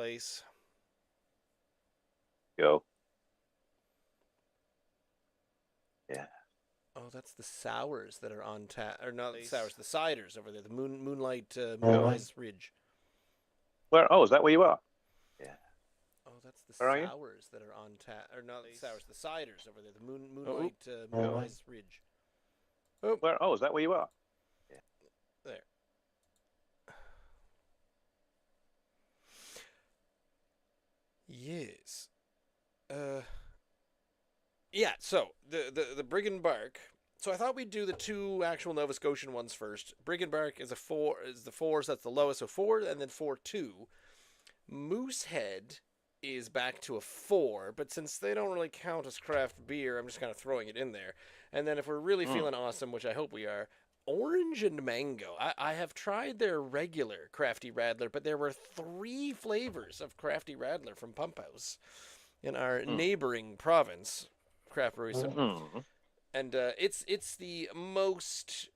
place. Go. Yeah. Oh, that's the sours that are on tap, or not the sours, the ciders over there. The Moonlight Oh. Moonrise Ridge. Where? Oh, is that where you are? Yeah. Oh, that's the Where are you? sours that are on tap, or not the sours, the ciders over there. The Moonlight Moonrise Ridge. Oh. Where? Oh, is that where you are? Yeah. There. Yes. Yeah, so the Brig Barq. So I thought we'd do the two actual Nova Scotian ones first. Brig Barq is the 4, so that's the lowest, so 4 and then 4-2. Moosehead is back to a 4, but since they don't really count as craft beer, I'm just kind of throwing it in there. And then if we're really feeling awesome, which I hope we are, Orange and Mango. I have tried their regular Crafty Radler, but there were 3 flavors of Crafty Radler from Pumphouse in our neighboring province, craft brewery. And it's the most,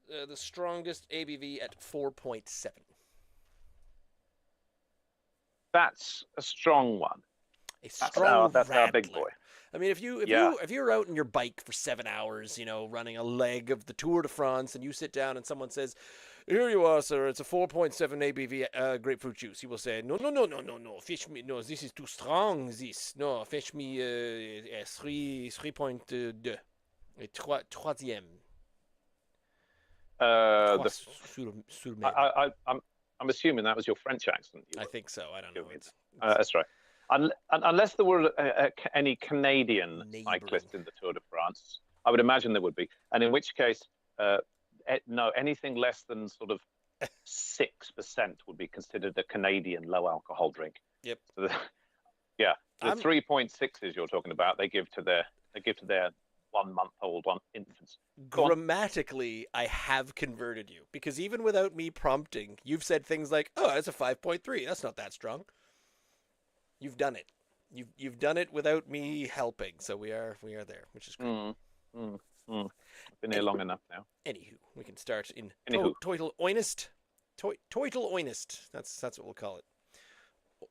the strongest ABV at 4.7. That's a strong one. A strong that's our big Radler. boy. I mean, if you're out on your bike for 7 hours, running a leg of the Tour de France, and you sit down and someone says, "Here you are, sir. It's a 4.7 ABV grapefruit juice," you will say, "No, fetch me. No, this is too strong. No, fetch me 3.2, troisième." I'm assuming that was your French accent. I think so. I don't know. That's right. Unless there were any Canadian cyclists in the Tour de France, I would imagine there would be. And in which case, no, anything less than sort of 6% would be considered a Canadian low alcohol drink. Yep. So the 3.6s you're talking about, they give to their 1-month-old infants. Grammatically, I have converted you, because even without me prompting, you've said things like, "Oh, that's a 5.3. That's not that strong." You've done it. You've done it without me helping. So we are there, which is great. I've been here long enough now. Anywho, we can start in Toital Oinest. Toital Oinest. That's what we'll call it.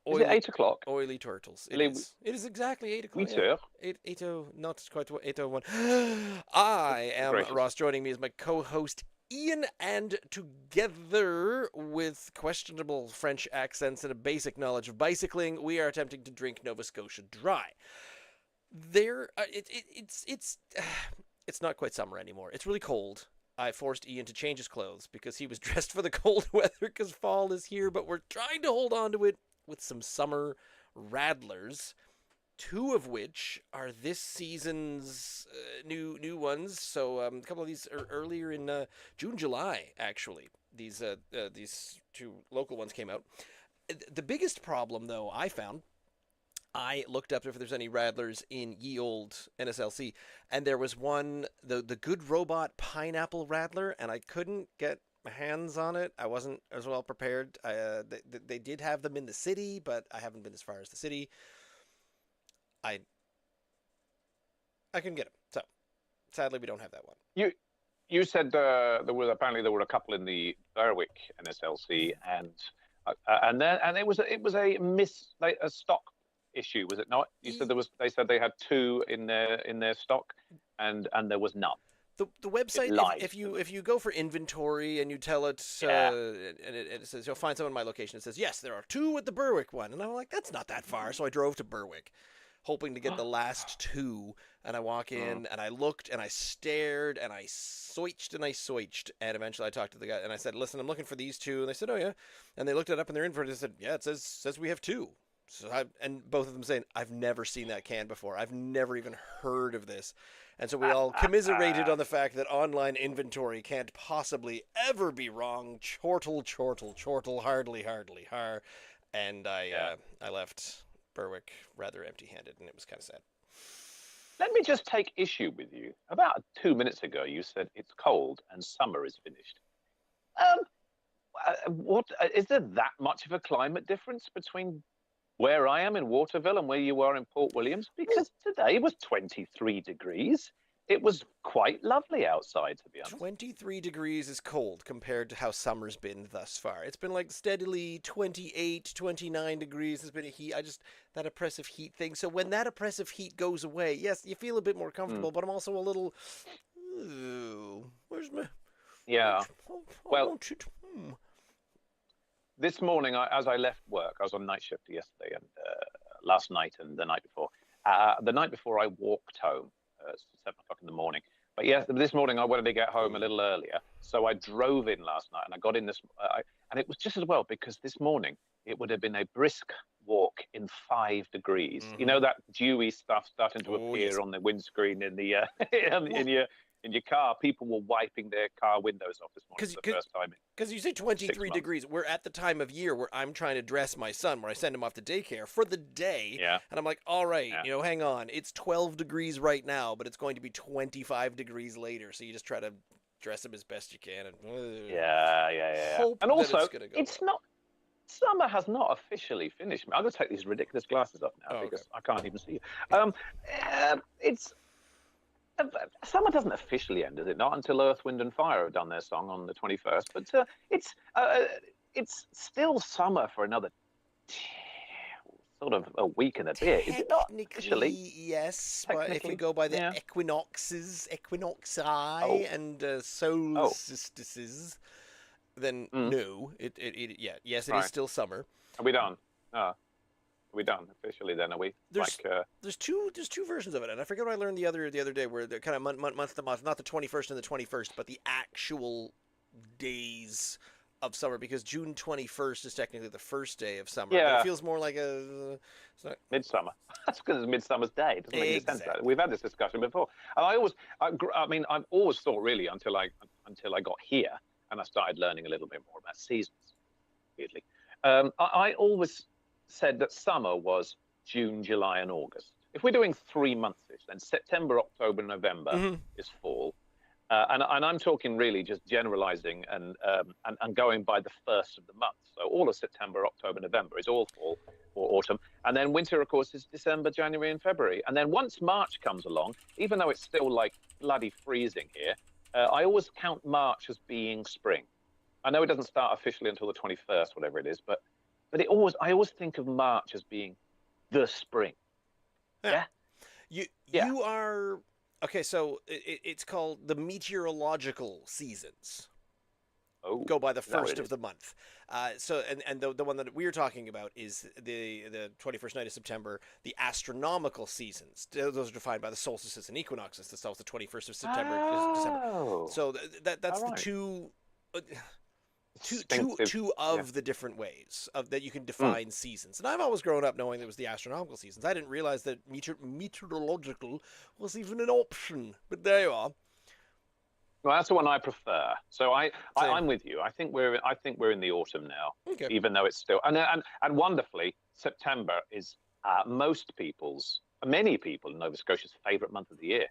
Is it 8 o'clock? Oily turtles. It is exactly 8 o'clock. 8:00, not quite 8:01. I am Ross. Joining me is my co-host Ian, and together with questionable French accents and a basic knowledge of bicycling, we are attempting to drink Nova Scotia Dry. It's not quite summer anymore. It's really cold. I forced Ian to change his clothes because he was dressed for the cold weather because fall is here, but we're trying to hold on to it with some summer Radlers, 2 of which are this season's new ones. So a couple of these are earlier in June, July, actually. These 2 local ones came out. The biggest problem, though, I found, I looked up if there's any Radlers in ye old NSLC, and there was one, the Good Robot Pineapple Radler, and I couldn't get my hands on it. I wasn't as well prepared. They did have them in the city, but I haven't been as far as the city. I couldn't get them, so sadly we don't have that one. You said there were a couple in the Berwick NSLC, and it was a stock issue, was it not? You said they said they had 2 in their stock, and there was none. The website, if you go for inventory and you tell it, and it says you'll find some in my location, it says yes, there are 2 at the Berwick one, and I'm like, that's not that far, so I drove to Berwick, hoping to get the last 2, and I walk in and I looked and I stared and I switched, and eventually I talked to the guy and I said, "Listen, I'm looking for these 2," and they said, "Oh yeah," and they looked it up in their inventory and said, "Yeah, it says we have 2." So and both of them saying, "I've never seen that can before. I've never even heard of this." And so we all commiserated on the fact that online inventory can't possibly ever be wrong. Chortle, hardly, har. And I left Berwick rather empty-handed, and it was kind of sad. Let me just take issue with you. About 2 minutes ago, you said it's cold and summer is finished. What is there that much of a climate difference between where I am in Waterville and where you are in Port Williams? Because today was 23 degrees. it was quite lovely outside, to be honest. 23 degrees is cold compared to how summer's been thus far. It's been like steadily 28, 29 degrees has been a heat. That oppressive heat thing. So when that oppressive heat goes away, yes, you feel a bit more comfortable, but I'm also a little, ooh, where's my, Yeah. Well, want it. This morning, as I left work, I was on night shift yesterday and last night and the night before. The night before, I walked home. 7 o'clock in the morning. But yes, this morning I wanted to get home a little earlier, so I drove in last night, and I got in this, and it was just as well because this morning it would have been a brisk walk in 5 degrees. You know that dewy stuff starting to appear on the windscreen in the in your car. People were wiping their car windows off this morning for the first time. Because you say 23 degrees, we're at the time of year where I'm trying to dress my son, where I send him off to daycare for the day. Yeah. And I'm like, all right, hang on. It's 12 degrees right now, but it's going to be 25 degrees later. So you just try to dress him as best you can. And, Hope and also, it's not. Summer has not officially finished. I'm going to take these ridiculous glasses off now because I can't even see you. It's. Summer doesn't officially end, does it? Not until Earth, Wind and Fire have done their song on the 21st. But it's still summer for another sort of a week and a bit. Is it not officially? Yes, but if we go by the equinoxes, equinoxi, and solstices, then no. Yes, it is still summer. Are we done? Are we done officially then? Are we? There's two versions of it, and I forget what I learned the other day, where they're kind of month to month, not the 21st and the 21st, but the actual days of summer, because June 21st is technically the first day of summer. Yeah. But it feels more like it's not... Midsummer. That's because it's Midsummer's Day. It doesn't make any sense. That. We've had this discussion before, and I've always thought really until I got here and I started learning a little bit more about seasons. Weirdly, I always said that summer was June, July, and August. If we're doing 3 months, then September, October, November is fall. And I'm talking really just generalizing and going by the first of the month. So all of September, October, November is all fall or autumn. And then winter, of course, is December, January, and February. And then once March comes along, even though it's still like bloody freezing here, I always count March as being spring. I know it doesn't start officially until the 21st, whatever it is, but I always think of March as being the spring. Yeah. You are okay. So it's called the meteorological seasons. Oh, go by the first of the month. So the one that we're talking about is the 21st night of September. The astronomical seasons. Those are defined by the solstices and equinoxes. The 21st of September is December. So that's the two. Two of the different ways that you can define seasons. And I've always grown up knowing it was the astronomical seasons. I didn't realize that meteorological was even an option. But there you are. Well, that's the one I prefer. So I'm with you. I think we're in the autumn now, even though it's still and wonderfully September is many people in Nova Scotia's favourite month of the year.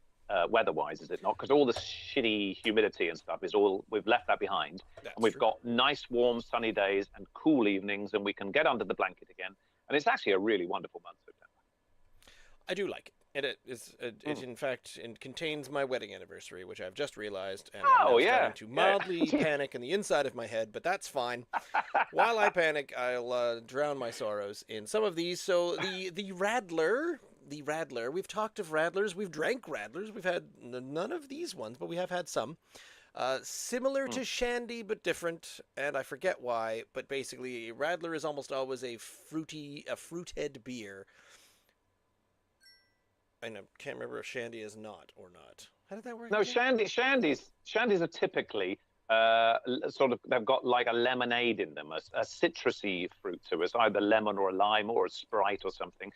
Weather-wise, is it not? Because all the shitty humidity and stuff we've left that behind. And we've got nice, warm, sunny days and cool evenings, and we can get under the blanket again. And it's actually a really wonderful month, September. I do like it. It in fact, it contains my wedding anniversary, which I've just realized, and I'm starting to mildly panic in the inside of my head, but that's fine. While I panic, I'll drown my sorrows in some of these. So the Radler. The Radler. We've talked of Radlers. We've drank Radlers. We've had none of these ones, but we have had some. Similar to Shandy, but different, and I forget why, but basically, Radler is almost always a fruited beer. I can't remember if Shandy is not or not. How did that work? No, Shandies are typically sort of, they've got like a lemonade in them, a citrusy fruit, so it's either lemon or a lime or a Sprite or something.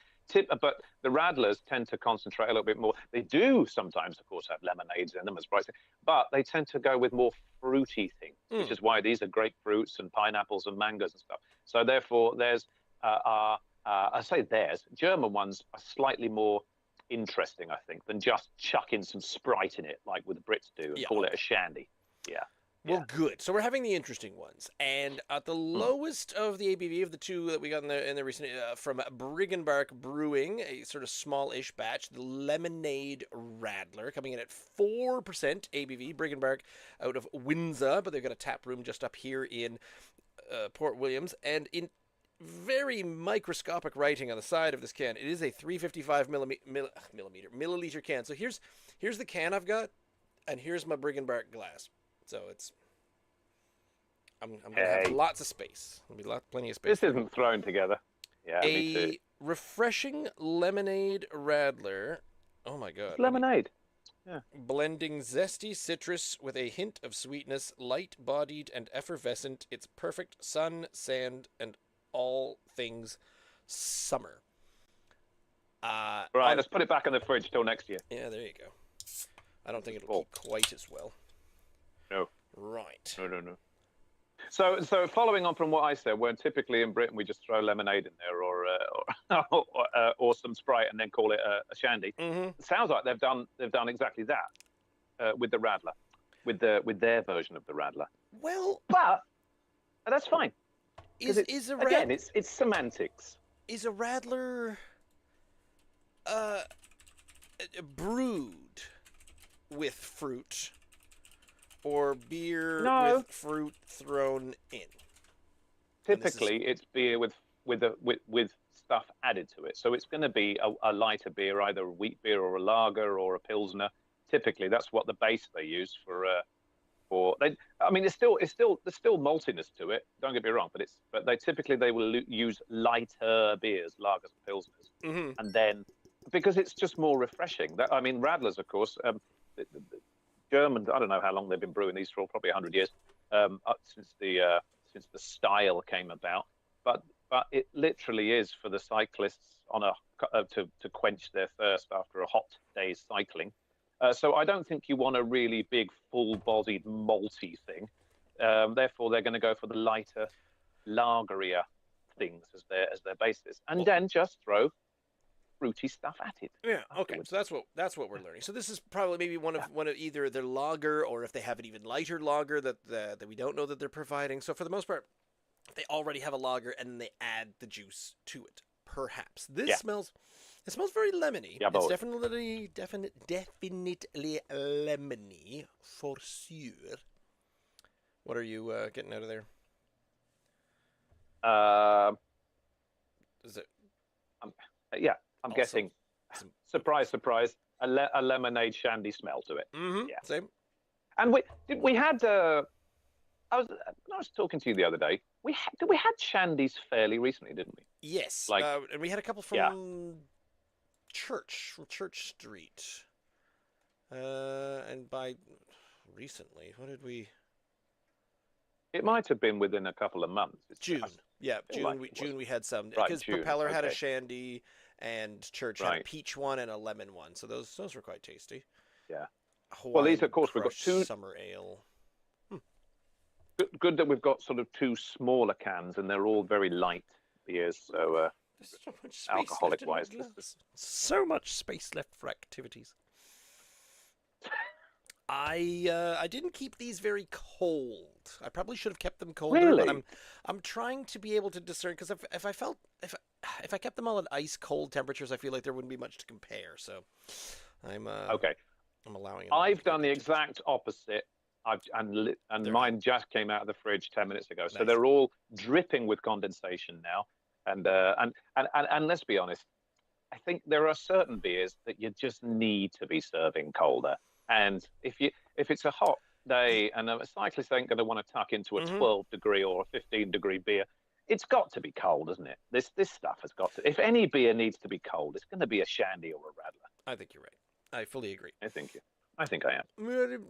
But the Radlers tend to concentrate a little bit more. They do sometimes, of course, have lemonades in them as Sprite, but they tend to go with more fruity things, which is why these are grapefruits and pineapples and mangoes and stuff. So therefore, German ones are slightly more interesting, I think, than just chucking some Sprite in it, like the Brits do, and call it a Shandy. Yeah. Well, good. So we're having the interesting ones, and at the lowest of the ABV of the two that we got in the recent from Brig Barq Brewing, a sort of small-ish batch, the Lemonade Radler coming in at 4% ABV. Brig Barq out of Windsor, but they've got a tap room just up here in Port Williams, and in very microscopic writing on the side of this can, it is a 355 milliliter can. So here's the can I've got, and here's my Brig Barq glass. So I'm gonna have lots of space. There'll be plenty of space. This isn't thrown together. Yeah, me too. A refreshing lemonade radler. Oh my god. It's lemonade. Yeah. Blending zesty citrus with a hint of sweetness, light-bodied and effervescent. It's perfect sun, sand, and all things summer. Right, let's put it back in the fridge till next year. Yeah, there you go. I don't think it'll keep quite as well. No. Right. No. So following on from what I said, when typically in Britain we just throw lemonade in there or some Sprite and then call it a shandy. Mm-hmm. It sounds like they've done exactly that with the Radler, with their version of the Radler. Well, but that's fine. Is a Radler, again, it's semantics. Is a Radler brewed with fruit or beer with fruit thrown in? Typically, it's beer with stuff added to it. So it's going to be a lighter beer, either a wheat beer or a lager or a pilsner. Typically, that's what the base they use for. I mean, there's still maltiness to it. Don't get me wrong, but they will use lighter beers, lagers and pilsners, and then because it's just more refreshing. I mean, Radlers, of course. The Germans, I don't know how long they've been brewing these for, probably 100 years, since the style came about. But it literally is for the cyclists to quench their thirst after a hot day's cycling. So I don't think you want a really big, full-bodied, malty thing. Therefore, they're going to go for the lighter, lagerier things as their basis, and then just throw fruity stuff at it. Yeah. Okay. So that's what we're learning. So this is probably maybe one of either their lager, or if they have an even lighter lager that we don't know that they're providing. So for the most part, they already have a lager and then they add the juice to it. Perhaps this smells. It smells very lemony. Yeah, it's definitely lemony for sure. What are you getting out of there? Is it? I'm guessing. Surprise, surprise! A lemonade shandy smell to it. Mm-hmm. Yeah, same. And we had. I was talking to you the other day. We had shandies fairly recently, didn't we? Yes. And we had a couple from Church Street. And by recently, what did we? It might have been within a couple of months. June. June we had some because Propeller had a shandy and Church had a peach one and a lemon one. So those were quite tasty. Yeah. Hawaiian these of course we've got two summer ale. Good that we've got sort of two smaller cans and they're all very light beers. So there's so much space alcoholic wise, so much space left for activities. I didn't keep these very cold. I probably should have kept them colder. Really? But I'm trying to be able to discern, because if I kept them all at ice cold temperatures, I feel like there wouldn't be much to compare. So I'm allowing it. I've done the exact opposite. And mine just came out of the fridge 10 minutes ago. So they're all dripping with condensation now. And let's be honest, I think there are certain beers that you just need to be serving colder. And if it's a hot day and a cyclist ain't going to want to tuck into a 12-degree or a 15-degree beer, it's got to be cold, isn't it? This stuff has got to. If any beer needs to be cold, it's going to be a shandy or a Radler. I think you're right. I fully agree. I think I am.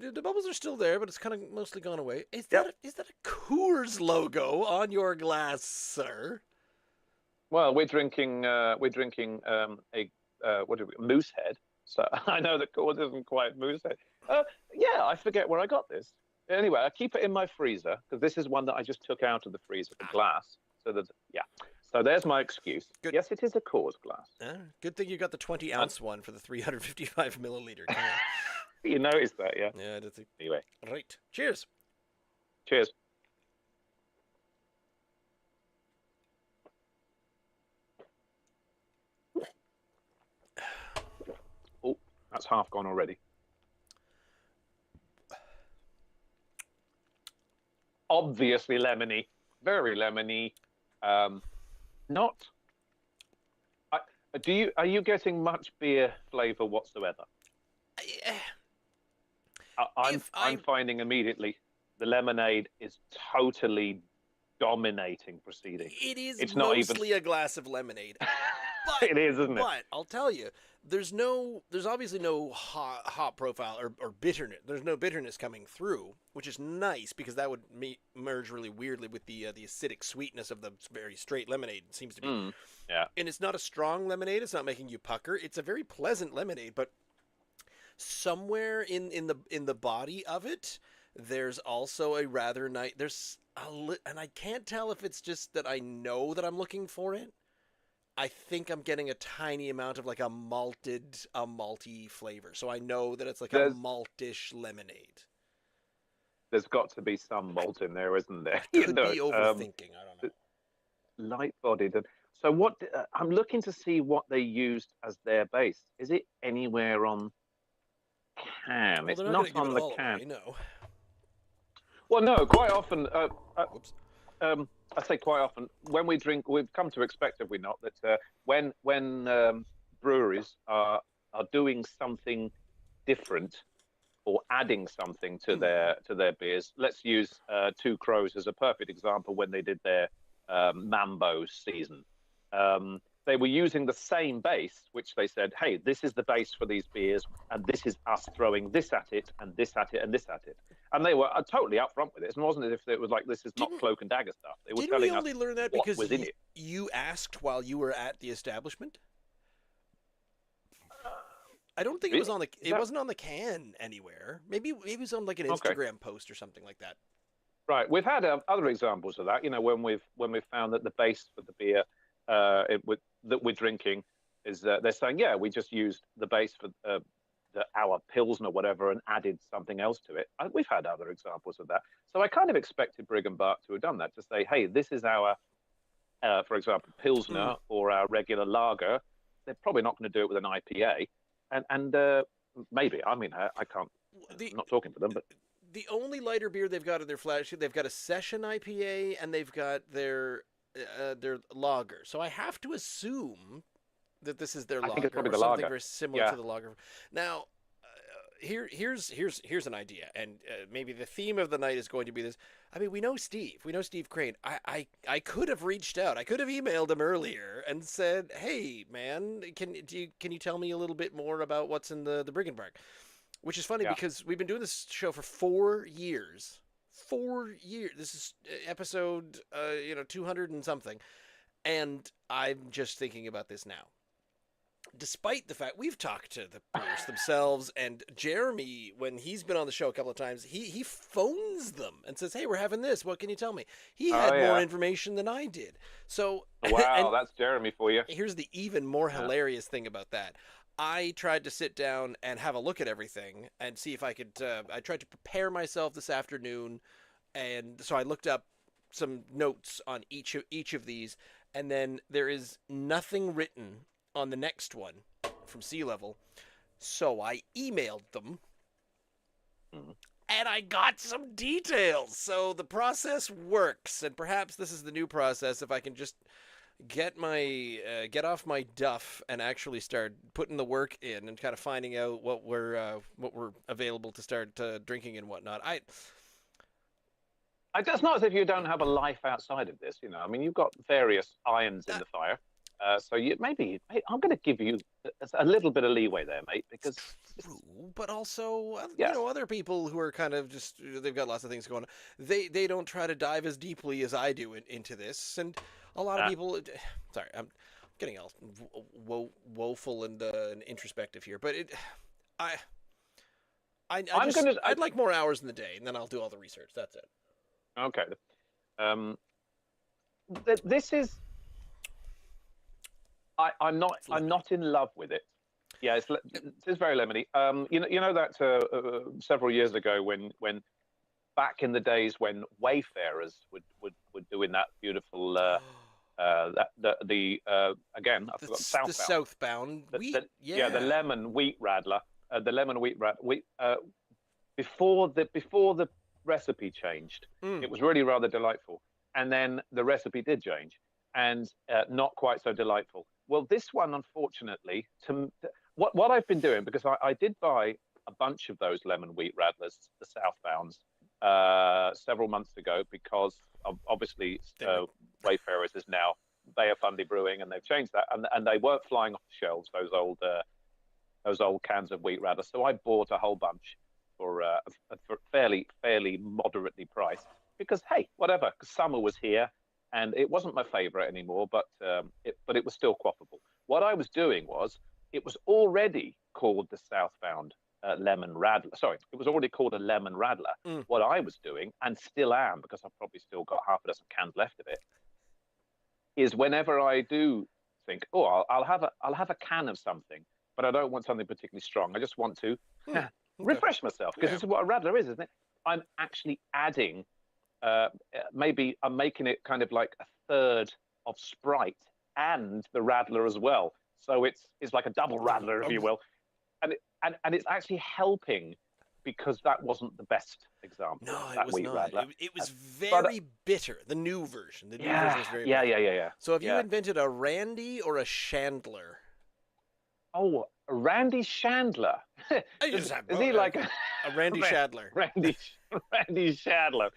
The bubbles are still there, but it's kind of mostly gone away. Is that a Coors logo on your glass, sir? Well, we're drinking Moosehead. So I know that Coors isn't quite Moosehead. I forget where I got this. Anyway, I keep it in my freezer because this is one that I just took out of the freezer, the glass. So there's my excuse. Good. Yes, it is a Coors glass. Good thing you got the 20-ounce one for the 355 milliliter can. You noticed that, yeah? Yeah, I did think. Anyway. Right. Cheers. Cheers. Oh, that's half gone already. Obviously lemony, very lemony. Not. Are you getting much beer flavor whatsoever? I'm finding immediately the lemonade is totally dominating proceeding. It's mostly a glass of lemonade. But, it is, isn't it? But I'll tell you, there's obviously no hop profile or bitterness. There's no bitterness coming through, which is nice because that would merge really weirdly with the acidic sweetness of the very straight lemonade. It seems to be. Yeah. And it's not a strong lemonade. It's not making you pucker. It's a very pleasant lemonade, but somewhere in the body of it, there's also a rather nice. And I can't tell if it's just that I know that I'm looking for it. I think I'm getting a tiny amount of like a malty flavor. So I know that it's like a maltish lemonade. There's got to be some malt in there, isn't there? Could be overthinking. I don't know. Light-bodied. So what? I'm looking to see what they used as their base. Is it anywhere on can? Well, it's not on the can. Away, no. Well, no. Quite often. I say quite often when we drink, we've come to expect, have we not, that when breweries are doing something different or adding something to their beers. Let's use Two Crows as a perfect example. When they did their Mambo season, they were using the same base, which they said, hey, this is the base for these beers, and this is us throwing this at it, and this at it, and this at it. And they were totally upfront with it. It wasn't as if it was like, this is not cloak and dagger stuff. They were telling us only learn that what because was in it. You asked while you were at the establishment? I don't think it was on the. It wasn't on the can anywhere. Maybe it was on like an Instagram post or something like that. Right. We've had other examples of that. You know, when we've found that the base for the beer that we're drinking is they're saying, yeah, we just used the base for our Pilsner or whatever and added something else to it. We've had other examples of that. So I kind of expected Brig Barq to have done that, to say, hey, this is our, for example, Pilsner or our regular lager. They're probably not going to do it with an IPA. And maybe, I mean, I can't, I'm not talking for them, but. The only lighter beer they've got in their flagship, they've got a session IPA and they've got their lager. So I have to assume that this is their lager, or something very similar to the lager. Now, here's an idea, and maybe the theme of the night is going to be this. I mean, we know Steve Crane. I could have reached out. I could have emailed him earlier and said, "Hey, man, can you tell me a little bit more about what's in the Brig Barq?" Which is funny because we've been doing this show for 4 years. 4 years. This is episode 200 and something, and I'm just thinking about this now. Despite the fact we've talked to the brewers themselves, and Jeremy, when he's been on the show a couple of times, he phones them and says, "Hey, we're having this. What can you tell me?" He had more information than I did. So wow, that's Jeremy for you. Here's the even more hilarious thing about that. I tried to sit down and have a look at everything and see if I could. I tried to prepare myself this afternoon, and so I looked up some notes on each of these, and then there is nothing written on the next one from Sea Level, so I emailed them, and I got some details. So the process works, and perhaps this is the new process. If I can just get off my duff and actually start putting the work in and kind of finding out what we're available to start drinking and whatnot. It's not as if you don't have a life outside of this, I mean, you've got various irons in the fire. So maybe I'm going to give you a little bit of leeway there, mate, because true, but also other people who are kind of just, they've got lots of things going on. They don't try to dive as deeply as I do into this, and a lot of people. Sorry, I'm getting all woeful and introspective here, but I'd like more hours in the day, and then I'll do all the research. That's it. Okay. This is. I'm not in love with it. Yeah, it's very lemony. You know that several years ago when back in the days when wayfarers would doing that beautiful again, I forgot, The southbound. southbound wheat. Yeah, the lemon wheat radler. The lemon wheat radler. Before the recipe changed, it was really rather delightful, and then the recipe did change, and not quite so delightful. Well, this one, unfortunately, what I've been doing, because I did buy a bunch of those lemon wheat radlers, the southbounds, several months ago, because obviously Wayfarers is now Bayer Fundy Brewing, and they've changed that, and they weren't flying off the shelves, those old cans of wheat radler. So I bought a whole bunch for fairly moderately priced, because hey, whatever, because summer was here, and it wasn't my favorite anymore, but it was still quaffable. What I was doing was, it was already called the southbound lemon radler. Sorry, it was already called a lemon radler. What I was doing, and still am, because I've probably still got half a dozen cans left of it, is whenever I do think, oh, I'll have a can of something, but I don't want something particularly strong. I just want to refresh myself, because this is what a radler is, isn't it? I'm actually adding, maybe I'm making it kind of like a third of Sprite and the radler as well. So it's like a double radler, if you will, and it's actually helping, because that wasn't the best example. No, of it that was wheat not. radler. It was very bitter. The new version. The new version was very bitter. Yeah. So have you invented a Randy or a Chandler? Oh, Randy Chandler. Is he like a Randy Shadler? Randy Shadler.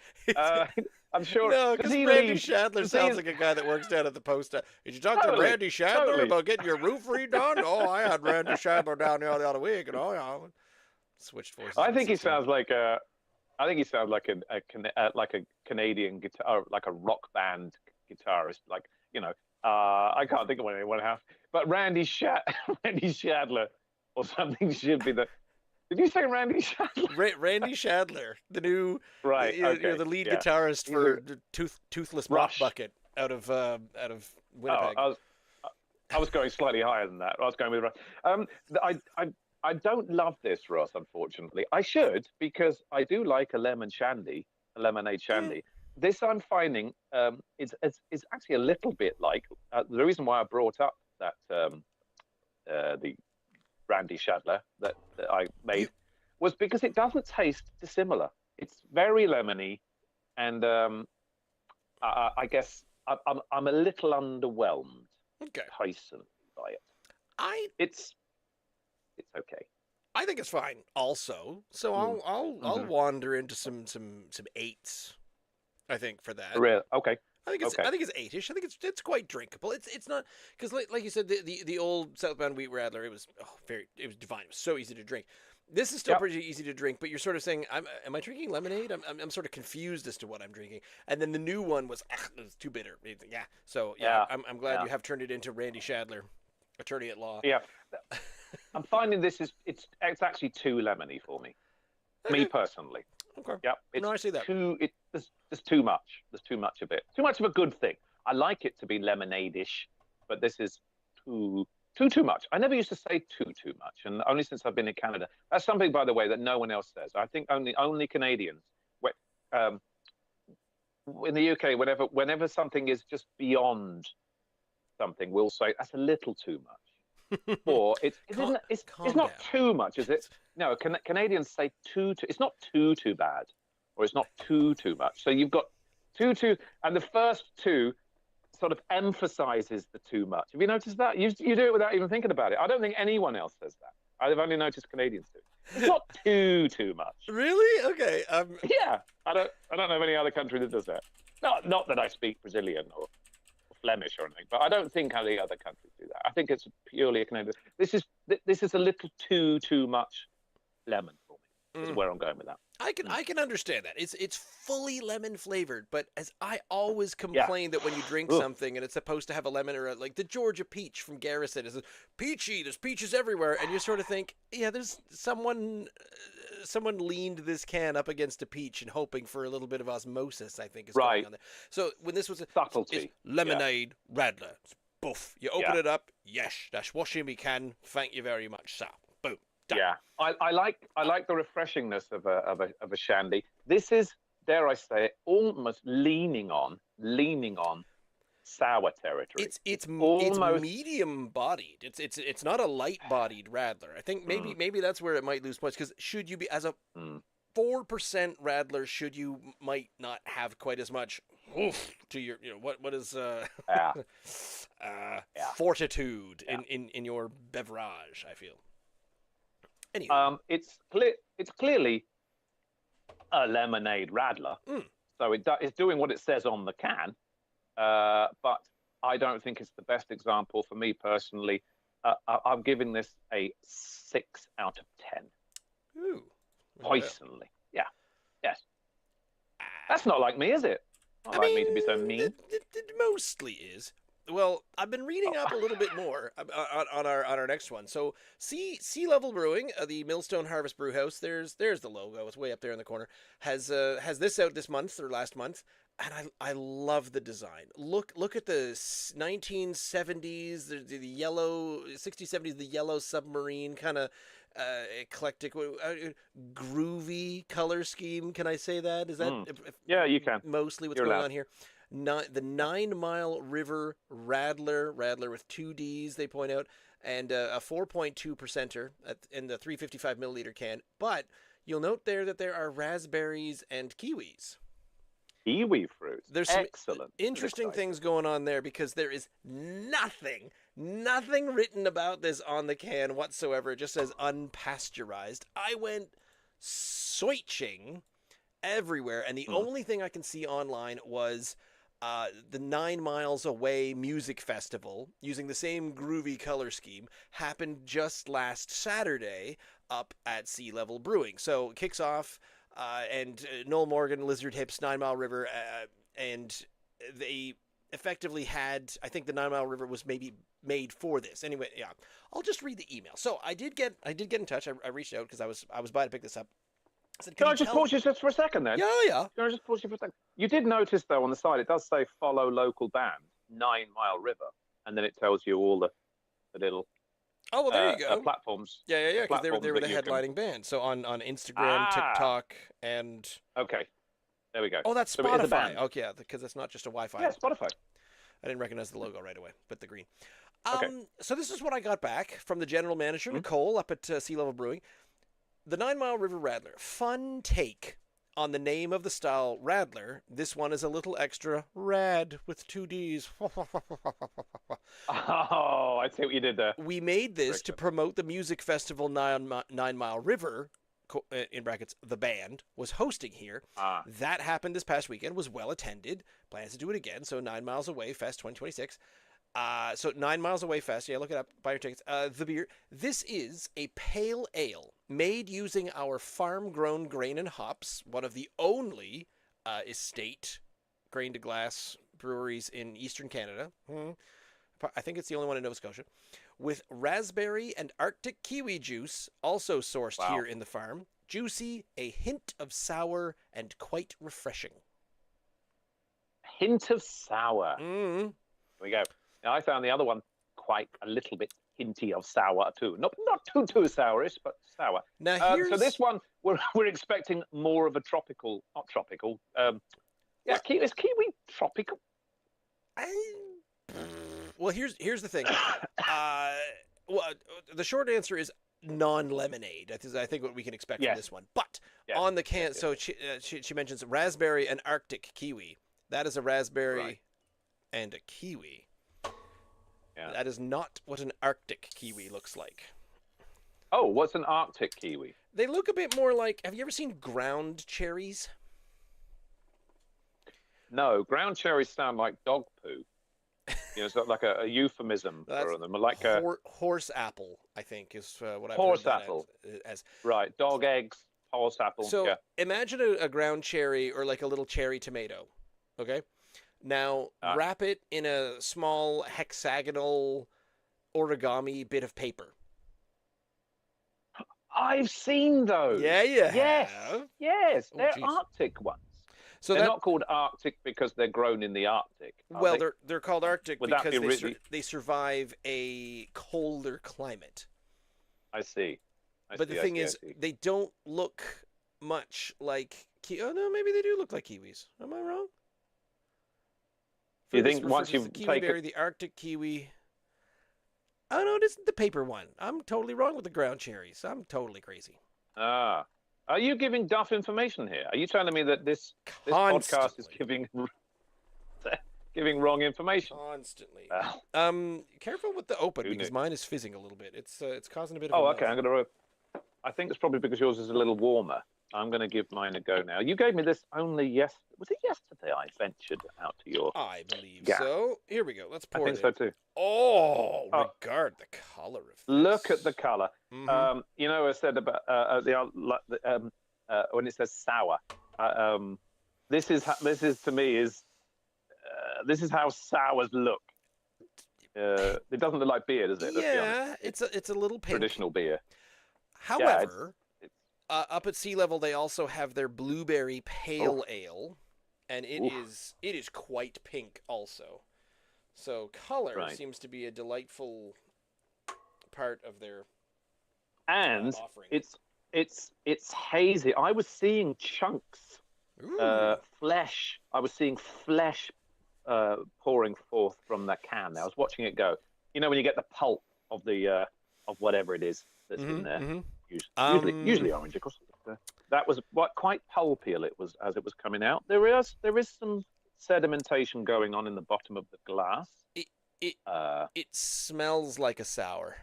I'm sure. No, because Randy Shadler sounds like a guy that works down at the post. Did you talk to Randy Shadler about getting your roof redone? Oh, I had Randy Shadler down there the other week, and switched voices. I think he sounds like a Canadian guitar, like a rock band guitarist. Like, I can't think of anyone else. But Randy Shadler or something should be the. Did you say Randy Shadler? Randy Shadler, the new the lead guitarist for Toothless Mop Bucket out of Winnipeg. Oh, I was going slightly higher than that. I was going with I don't love this, Ross. Unfortunately, I should, because I do like a lemonade shandy. This I'm finding is actually a little bit like the reason why I brought up that the Randy Shadler that I made was because it doesn't taste dissimilar. It's very lemony, and I guess I'm a little underwhelmed personally by it. It's okay. I think it's fine also. So I'll wander into some 8s. I think for that. Real okay. I think it's 8ish. I think it's quite drinkable. It's not, because like you said, the old southbound wheat radler, it was divine. It was so easy to drink. This is still pretty easy to drink, but you're sort of saying, am I drinking lemonade? I'm sort of confused as to what I'm drinking. And then the new one was it was too bitter. Yeah. So I'm glad you have turned it into Randy Shadler, attorney at law. Yeah. I'm finding it's actually too lemony for me. Me personally. Okay. Yeah. I see that. There's too much. There's too much of it. Too much of a good thing. I like it to be lemonade-ish, but this is too much. I never used to say too much, and only since I've been in Canada. That's something, by the way, that no one else says. I think only Canadians. In the UK, whenever something is just beyond something, we'll say that's a little too much, or it's not too much, is it? No, Canadians say too. It's not too bad, or it's not too much. So you've got too, and the first two sort of emphasizes the too much. Have you noticed that? You do it without even thinking about it. I don't think anyone else says that. I've only noticed Canadians do. It's not too much. Really? Okay. Yeah, I don't know of any other country that does that. Not that I speak Brazilian or Flemish or anything, but I don't think any other countries do that. I think it's purely a Canadian. This is a little too much lemon for me. Is where I'm going with that. I can understand that. It's fully lemon flavored, but as I always complain that when you drink something and it's supposed to have a lemon, or like the Georgia peach from Garrison is peachy, there's peaches everywhere, and you sort of think, there's someone leaned this can up against a peach and hoping for a little bit of osmosis, I think, is going on there. So when this was subtlety, Lemonade Radler, boof, you open it up, yes, that's washing me can, thank you very much, sir. Boom. Done. Yeah, I like the refreshingness of a shandy. This is dare I say it, almost leaning on sour territory. It's almost medium bodied. It's not a light bodied Radler. I think maybe that's where it might lose points, because should you be as a 4% Radler, should you might not have quite as much to your, what is fortitude in your beverage, I feel. Anyway. It's clearly a Lemonade Radler, so it's doing what it says on the can, but I don't think it's the best example for me personally. I'm giving this a 6 out of 10. Ooh. Personally, yeah, yes. That's not like me, is it? Not like me to be so mean. It mostly is. Well, I've been reading up a little bit more on our next one. So, Sea Level Brewing, the Millstone Harvest Brewhouse. There's the logo. It's way up there in the corner. Has this out this month or last month, and I love the design. Look at the 1970s, the yellow 60s, 70s, the yellow submarine kind of eclectic, groovy color scheme. Can I say that? Is that yeah, you can. Mostly what's going on here. The 9 Mile River Radler with 2 Ds, they point out, and a 4.2%er in the 355 milliliter can. But you'll note there that there are raspberries and kiwis. Kiwi fruit. There's some excellent, interesting things going on there, because there is nothing written about this on the can whatsoever. It just says unpasteurized. I went searching everywhere, and the only thing I can see online was the 9 Miles Away Music Festival, using the same groovy color scheme, happened just last Saturday up at Sea Level Brewing. So it kicks off, and Noel Morgan, Lizard Hips, 9 Mile River, and they effectively had, I think the 9 Mile River was maybe made for this. Anyway, yeah, I'll just read the email. So I did get in touch. I reached out because I was by to pick this up. I said, can I just pause you just for a second then? Yeah. Can I just pause you for a second? You did notice, though, on the side, it does say follow local band, 9 Mile River. And then it tells you all the little well, there you go. platforms. Yeah, because they were the headlining band. So on Instagram, TikTok, and... Okay, there we go. Oh, that's Spotify. Okay, yeah, because it's not just a Wi-Fi. Yeah, Spotify. I didn't recognize the logo right away, but the green. Okay. So this is what I got back from the general manager, Nicole, up at Sea Level Brewing. The 9 Mile River Radler. Fun take on the name of the style Radler. This one is a little extra rad with 2 Ds. Oh, I see what you did there. We made this to promote the music festival 9 Mile River, in brackets, the band, was hosting here. That happened this past weekend, was well attended. Plans to do it again, so 9 Miles Away Fest 2026. So 9 Miles Away Fest, yeah, look it up, buy your tickets. The beer, this is a pale ale made using our farm-grown grain and hops, one of the only estate grain-to-glass breweries in Eastern Canada. I think it's the only one in Nova Scotia. With raspberry and Arctic kiwi juice, also sourced here in the farm. Juicy, a hint of sour, and quite refreshing. A hint of sour. Here we go. Now, I found the other one quite a little bit hinty of sour too. Not too sourish, but sour. Now so this one we're expecting more of a tropical, not tropical. Is kiwi tropical? Well, here's the thing. The short answer is non-lemonade. I think what we can expect from this one. But on the can, so she mentions raspberry and Arctic kiwi. That is a raspberry and a kiwi. Yeah. That is not what an Arctic kiwi looks like. Oh, what's an Arctic kiwi? They look a bit more like, have you ever seen ground cherries? No, ground cherries sound like dog poo. It's like a euphemism for them. Like a horse apple, I think, is what I've horse heard apple. As right, dog eggs, horse apple. So imagine a ground cherry or like a little cherry tomato, okay? Now, wrap it in a small hexagonal origami bit of paper. I've seen those. Yeah. Yes. They're Arctic ones. So they're not called Arctic because they're grown in the Arctic. Well, they're called Arctic because they survive a colder climate. I see. But the thing is, they don't look much like Oh no, maybe they do look like kiwis. Am I wrong? You Fruit is think referred once to as the you've kiwi taken, berry, the Arctic kiwi. Oh no, it isn't the paper one. I'm totally wrong with the ground cherries. I'm totally crazy. ah, are you giving duff information here? Are you telling me that this podcast is Constantly. giving wrong information? Constantly. Well, Careful with the open who knew? because mine is fizzing a little bit. It's causing a bit of a Oh, okay. mess. I think it's probably because yours is a little warmer. I'm going to give mine a go now. You gave me this only was it yesterday I ventured out to your I believe gap? so. Here we go. Let's I pour think it so in. too. Oh, Oh, regard the color of this. look at the color. Mm-hmm. You know, I said about when it says sour. This is to me is this is how sours look. It doesn't look like beer, does it? Let's be honest. It's a little pink. Traditional beer. However, Yeah, up at Sea Level, they also have their blueberry pale ale, and it is quite pink also. So color seems to be a delightful part of their and offering. it's hazy. I was seeing chunks, flesh. I was seeing flesh pouring forth from the can. I was watching it go. You know when you get the pulp of the of whatever it is that's in there. Usually orange, of course. That was quite pulpy. It was as it was coming out. There is some sedimentation going on in the bottom of the glass. It smells like a sour.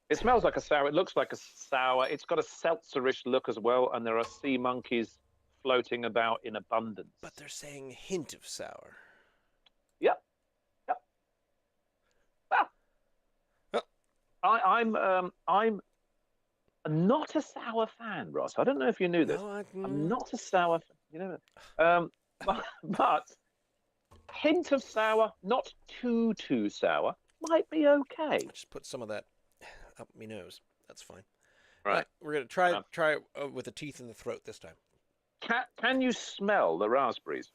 It smells like a sour. It looks like a sour. It's got a seltzerish look as well, and there are sea monkeys floating about in abundance. But they're saying a hint of sour. Yep. Well, I'm not a sour fan, Ross. I don't know if you knew this. No, I'm not a sour fan. You know, but hint of sour, not too sour, might be okay. Just put some of that up my nose. That's fine. Right. We're gonna try it with the teeth in the throat this time. Can you smell the raspberries?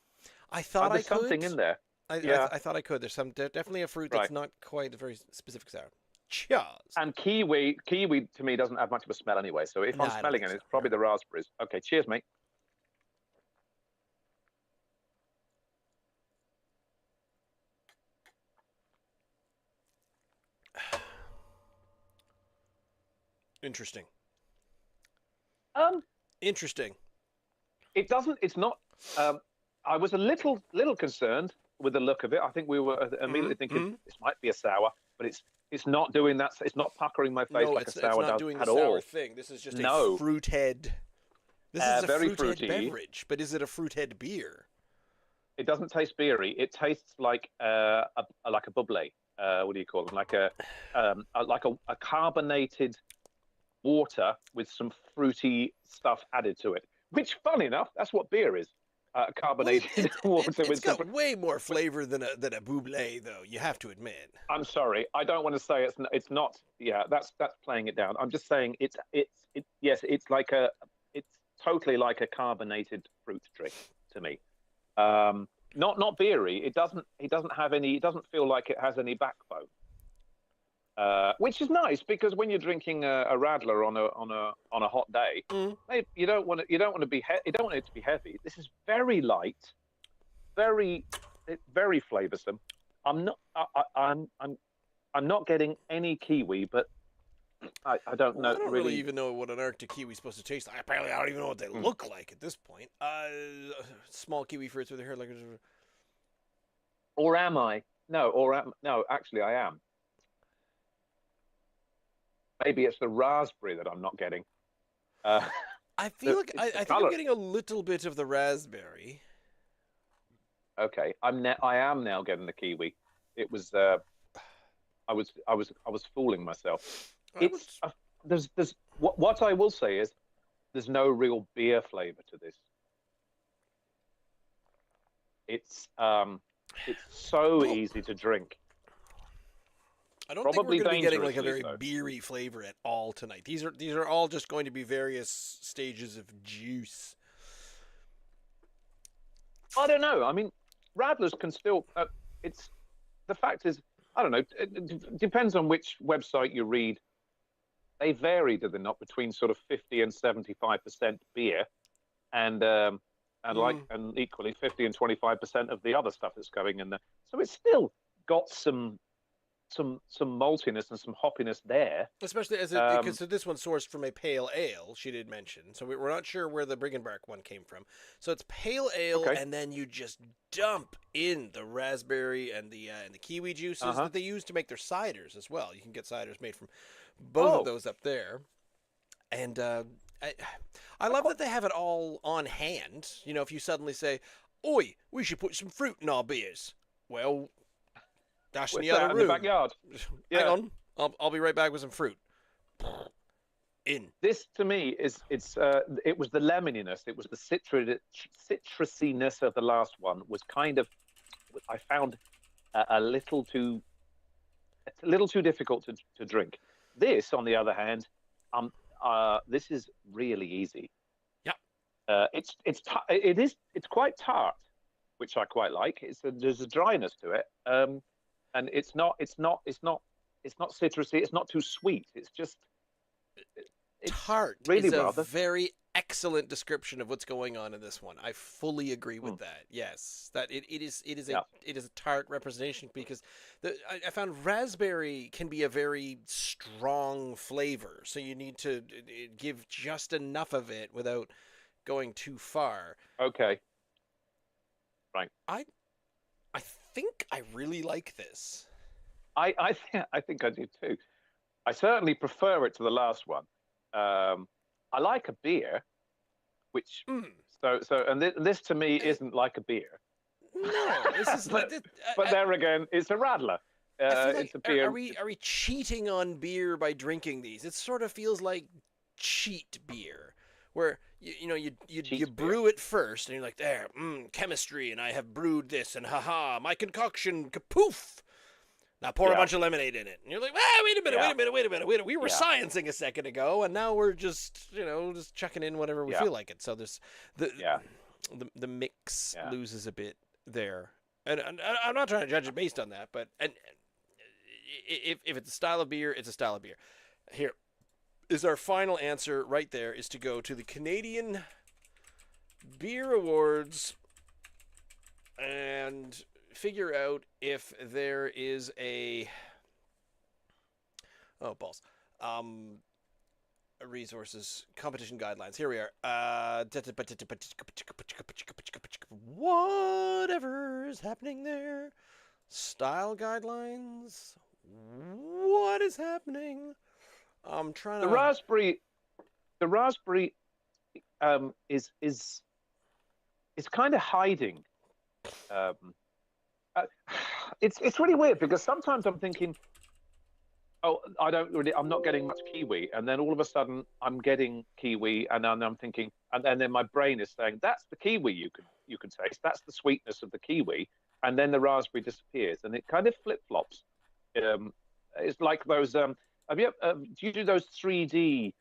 I thought I could. There's something in there. I thought I could. There's definitely a fruit that's not quite a very specific sour. Cheers. And kiwi to me doesn't have much of a smell anyway. So if I'm smelling it, it's probably the raspberries. Okay, cheers, mate. Interesting. Interesting. It doesn't. It's not. I was a little concerned with the look of it. I think we were immediately thinking this might be a sour, but it's not doing that. It's not puckering my face like a sour does doing at the all. Sour thing. This is just a fruit head. This is a very fruit fruity head beverage, but is it a fruit head beer? It doesn't taste beery. It tastes like a bubbly. What do you call them? Like a carbonated water with some fruity stuff added to it. Which, funny enough, that's what beer is. Carbonated water it's got way more flavor than a bubbly, though. You have to admit. I'm sorry, I don't want to say it's not. Yeah, that's playing it down. I'm just saying it's totally like a carbonated fruit drink to me. Not beery. It doesn't have any. It doesn't feel like it has any backbone. Which is nice because when you're drinking a Radler on a hot day, you don't want it to be heavy. This is very light, very flavoursome. I'm not getting any kiwi, but I don't know. I don't really even know what an Arctic kiwi is supposed to taste like. Apparently, I don't even know what they look like at this point. Small kiwi fruits with their hair like. Or am I? No, actually, I am. Maybe it's the raspberry that I'm not getting. I feel like I think I'm getting a little bit of the raspberry. Okay, I am now getting the kiwi. It was I was fooling myself. There's what I will say is there's no real beer flavor to this. It's so easy to drink. I don't think we're going to be getting like a very beery flavor at all tonight. These are all just going to be various stages of juice. I don't know. I mean, Radlers can still. The fact is, I don't know. It depends on which website you read. They vary, do they not, between sort of 50 and 75% beer. and equally 50 and 25% of the other stuff that's going in there. So it's still got some maltiness and some hoppiness there. Especially as because this one's sourced from a pale ale, she did mention. So we're not sure where the Brig Barq one came from. So it's pale ale, Okay. and then you just dump in the raspberry and the kiwi juices that they use to make their ciders as well. You can get ciders made from both of those up there. And I love that they have it all on hand. You know, if you suddenly say, "Oi, we should put some fruit in our beers," well, dash in the other room. In the backyard. Hang on, I'll be right back with some fruit. In this to me it was the lemoniness, it was the citrusiness of the last one was kind of, I found a little too difficult to drink. This, on the other hand, this is really easy. Yeah. It's quite tart, which I quite like. There's a dryness to it. And it's not citrusy. It's not too sweet. It's just tart. Really, is a very excellent description of what's going on in this one. I fully agree with that. Yes, that it is a tart representation, because I found raspberry can be a very strong flavor, so you need to give just enough of it without going too far. Okay. Right. I think I really like this. I think I do too. I certainly prefer it to the last one. I like a beer, which and this to me isn't like a beer. No, this is but there again, it's a Radler. It's a beer. Are we cheating on beer by drinking these? It sort of feels like cheat beer, where you brew it first, and you're like, there, chemistry, and I have brewed this, and haha, my concoction, kapoof. Now pour a bunch of lemonade in it, and you're like, wait a minute. We were sciencing a second ago, and now we're just chucking in whatever we feel like it. So there's the mix loses a bit there, and I'm not trying to judge it based on that, but if it's a style of beer, it's a style of beer. Here is our final answer right there, is to go to the Canadian Beer Awards and figure out if there is a resources competition guidelines. Here we are. Whatever is happening there. Style guidelines. What is happening? I'm trying to. The raspberry is kind of hiding. It's really weird, because sometimes I'm thinking, I'm not getting much kiwi, and then all of a sudden I'm getting kiwi, and then I'm thinking, and then my brain is saying, that's the kiwi you can taste, that's the sweetness of the kiwi, and then the raspberry disappears, and it kind of flip flops. It's like those. Do you do those 3D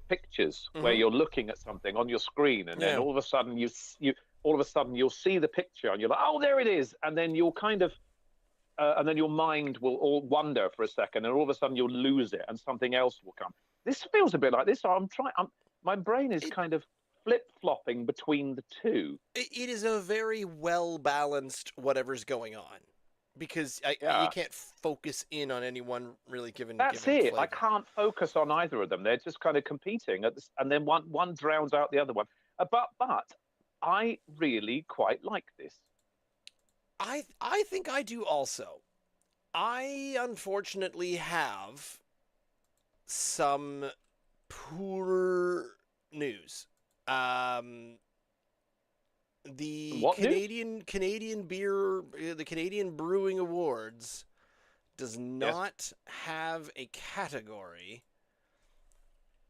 pictures where you're looking at something on your screen, and then all of a sudden you'll see the picture, and you're like, oh, there it is, and then you'll kind of. And then your mind will all wander for a second, and all of a sudden you'll lose it, and something else will come. This feels a bit like this. My brain is kind of flip-flopping between the two. It is a very well-balanced whatever's going on, because you can't focus in on any one really given. That's given it. flavor. I can't focus on either of them. They're just kind of competing, and then one drowns out the other one. But I really quite like this. I think I do also. I unfortunately have some poor news. The Canadian Brewing Awards does not have a category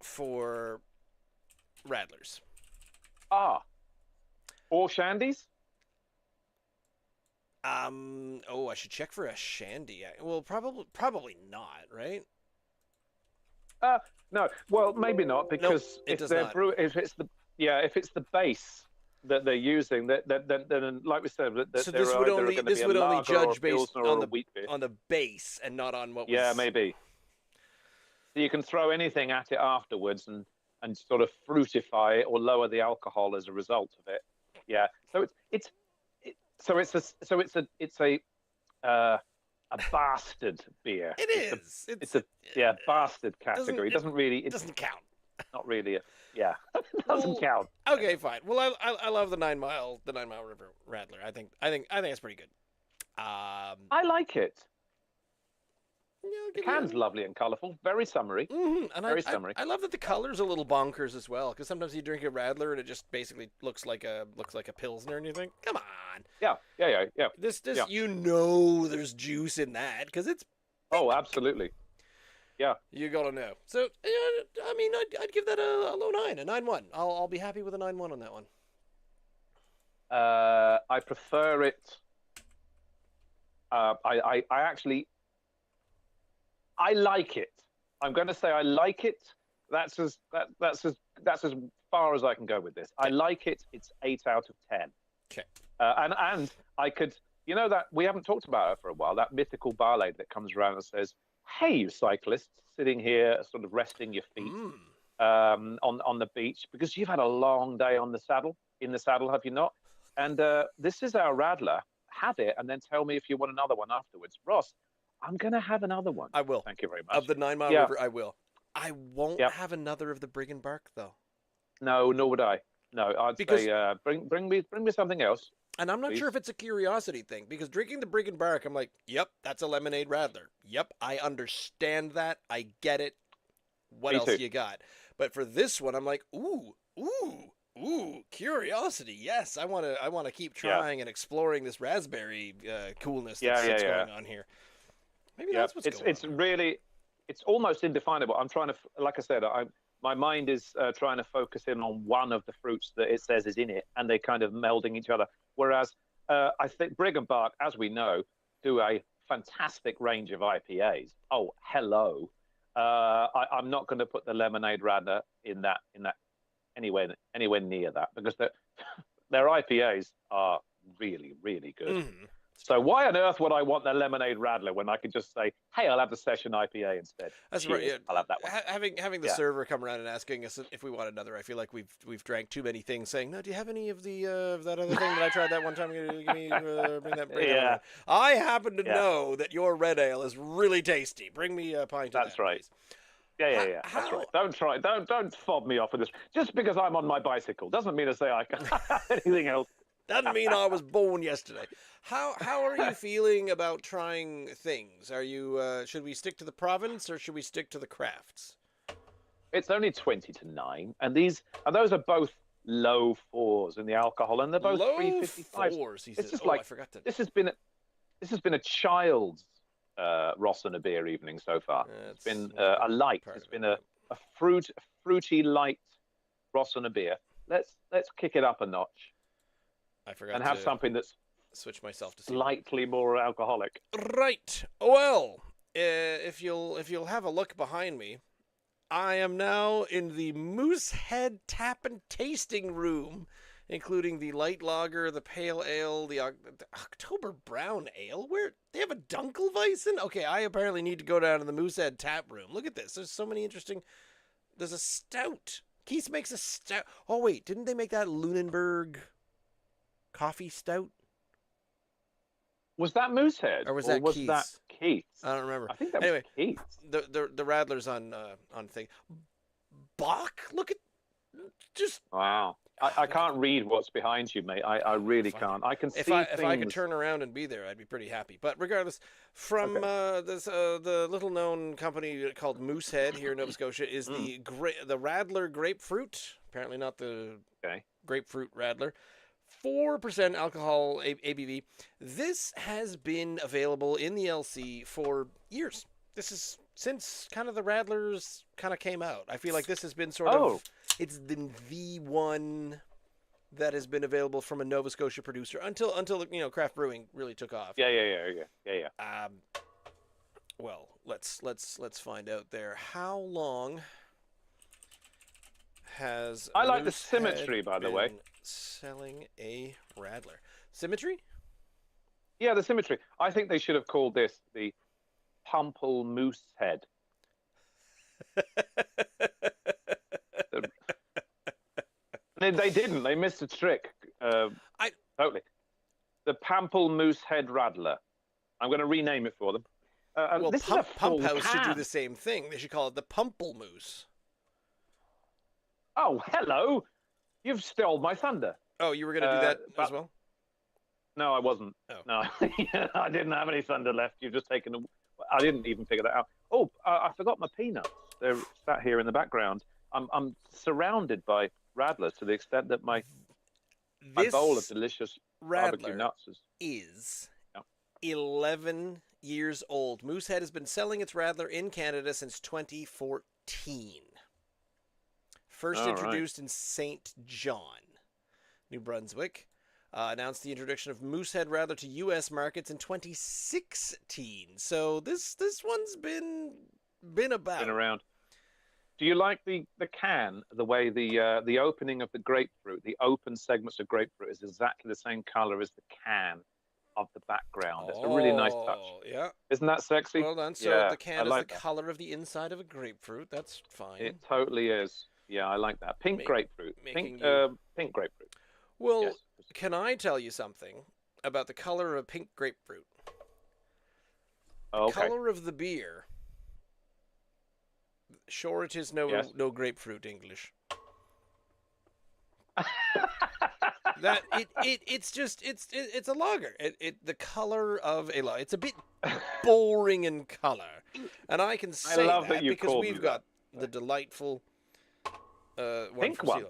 for Radlers. Or Shandies? I should check for a shandy. Well, probably not, right? No. Well, maybe not, because if it's the base that they're using, then like we said, so this would only judge based on the base and not on what. Yeah, maybe. So you can throw anything at it afterwards, and and sort of fruitify it or lower the alcohol as a result of it. Yeah. So it's a bastard beer. It is. It's a bastard category. It doesn't count. not really it doesn't count. Okay, fine. Well, I love the 9 Mile River Radler. I think it's pretty good. I like it. The can's lovely and colourful, very summery. And very summery. I love that the color's a little bonkers as well, because sometimes you drink a Radler and it just basically looks like a Pilsner, and you think, come on. Yeah. This yeah. There's juice in that because it's. Oh, absolutely. Yeah. You gotta know. So I mean, I'd give that a low 9, a 9.1. I'll be happy with a 9.1 on that one. I prefer it. I like it. I'm going to say I like it. That's as far as I can go with this. I like it. It's 8 out of 10. Okay. And I could, that we haven't talked about it for a while. That mythical barley that comes around and says, "Hey, you cyclists, sitting here, sort of resting your feet on the beach because you've had a long day in the saddle, have you not? And this is our Radler. Have it, and then tell me if you want another one afterwards, Ross." I'm going to have another one. I will. Thank you very much. Of the 9 Mile River, I will. I won't have another of the Brig Barq, though. No, nor would I. No, I'd say bring me something else. And I'm not sure if it's a curiosity thing, because drinking the Brig Barq, I'm like, yep, that's a Lemonade Radler. Yep, I understand that. I get it. What else you got? But for this one, I'm like, ooh, curiosity. Yes, I want to keep trying and exploring this raspberry coolness that's going on here. Maybe that's what's going on. It's almost indefinable. I'm trying to, like I said, my mind is trying to focus in on one of the fruits that it says is in it, and they're kind of melding each other. Whereas I think Brig Barq, as we know, do a fantastic range of IPAs. Oh, hello. I'm not going to put the Lemonade Radler in that anywhere near that, because their IPAs are really, really good. Mm-hmm. So why on earth would I want the Lemonade Radler when I could just say, "Hey, I'll have the Session IPA instead"? That's Cheers, right. Yeah. I'll have that one. Having the server come around and asking us if we want another, I feel like we've drank too many things. Saying, "No, do you have any of the that other thing that I tried that one time? Give me bring that. That I happen to know that your red ale is really tasty. Bring me a pint of that. That's right. Please. Yeah. That's right. Don't fob me off with this. Just because I'm on my bicycle doesn't mean to say I can have anything else. Doesn't mean I was born yesterday. How are you feeling about trying things? Are you should we stick to the province or should we stick to the crafts? It's only 20-9, and those are both low 4s in the alcohol, and they're both low 355. 4s. He says, like I forgot to. This has been a child's Ross and a beer evening so far. It's been a light. It's been a fruity light Ross and a beer. Let's kick it up a notch. I forgot and have something that's switch myself to slightly more alcoholic. Right. Well, if you'll have a look behind me, I am now in the Moosehead tap and tasting room, including the light lager, the pale ale, the October brown ale. Where they have a Dunkelweizen? Okay, I apparently need to go down to the Moosehead tap room. Look at this. There's so many interesting. There's a stout. Keith makes a stout. Oh wait, didn't they make that Lunenburg coffee stout? Was that Moosehead? Or was that Keith? I don't remember. I think that was Keith. The Radler's on thing. Bach? Look at just wow. I can't read what's behind you, mate. I really can't. I can see things. If I could turn around and be there, I'd be pretty happy. But regardless, from the little known company called Moosehead here in Nova Scotia is the Radler Grapefruit. Apparently not the Grapefruit Radler. 4% alcohol ABV. This has been available in the LC for years. This is since kind of the Radlers kind of came out. I feel like this has been sort of, it's been the one that has been available from a Nova Scotia producer until craft brewing really took off. Yeah. Well, let's find out there. How long has I like the symmetry, by the way. Selling a Radler. Symmetry? Yeah, the symmetry. I think they should have called this the Moosehead. They didn't. They missed a trick. Totally. The Moosehead Radler. I'm going to rename it for them. Well, this is a full Pumphouse should do can. the same thing. They should call it the Pumplemoose. Oh, hello. You've stole my thunder. Oh, you were going to do that as well? No, I wasn't. Oh. No, I didn't have any thunder left. You've just taken. I didn't even figure that out. Oh, I forgot my peanuts. They're sat here in the background. I'm surrounded by Radlers to the extent that my bowl of delicious barbecue nuts is 11 years old. Moosehead has been selling its Radler in Canada since 2014. First introduced in St. John, New Brunswick. Announced the introduction of Moosehead Radler to U.S. markets in 2016. So this one's been about. Been around. Do you like the can, the way the opening of the grapefruit, the open segments of grapefruit is exactly the same color as the can of the background? It's a really nice touch. Yeah. Isn't that sexy? Well done. So the can is the color of the inside of a grapefruit. That's fine. It totally is. Yeah, I like that. Pink grapefruit. Pink grapefruit. Well, yes. Can I tell you something about the color of pink grapefruit? The color of the beer. Sure, it is no grapefruit English. It's a lager. The color of a lager. It's a bit boring in color, and I can say that because we've got the delightful pink one.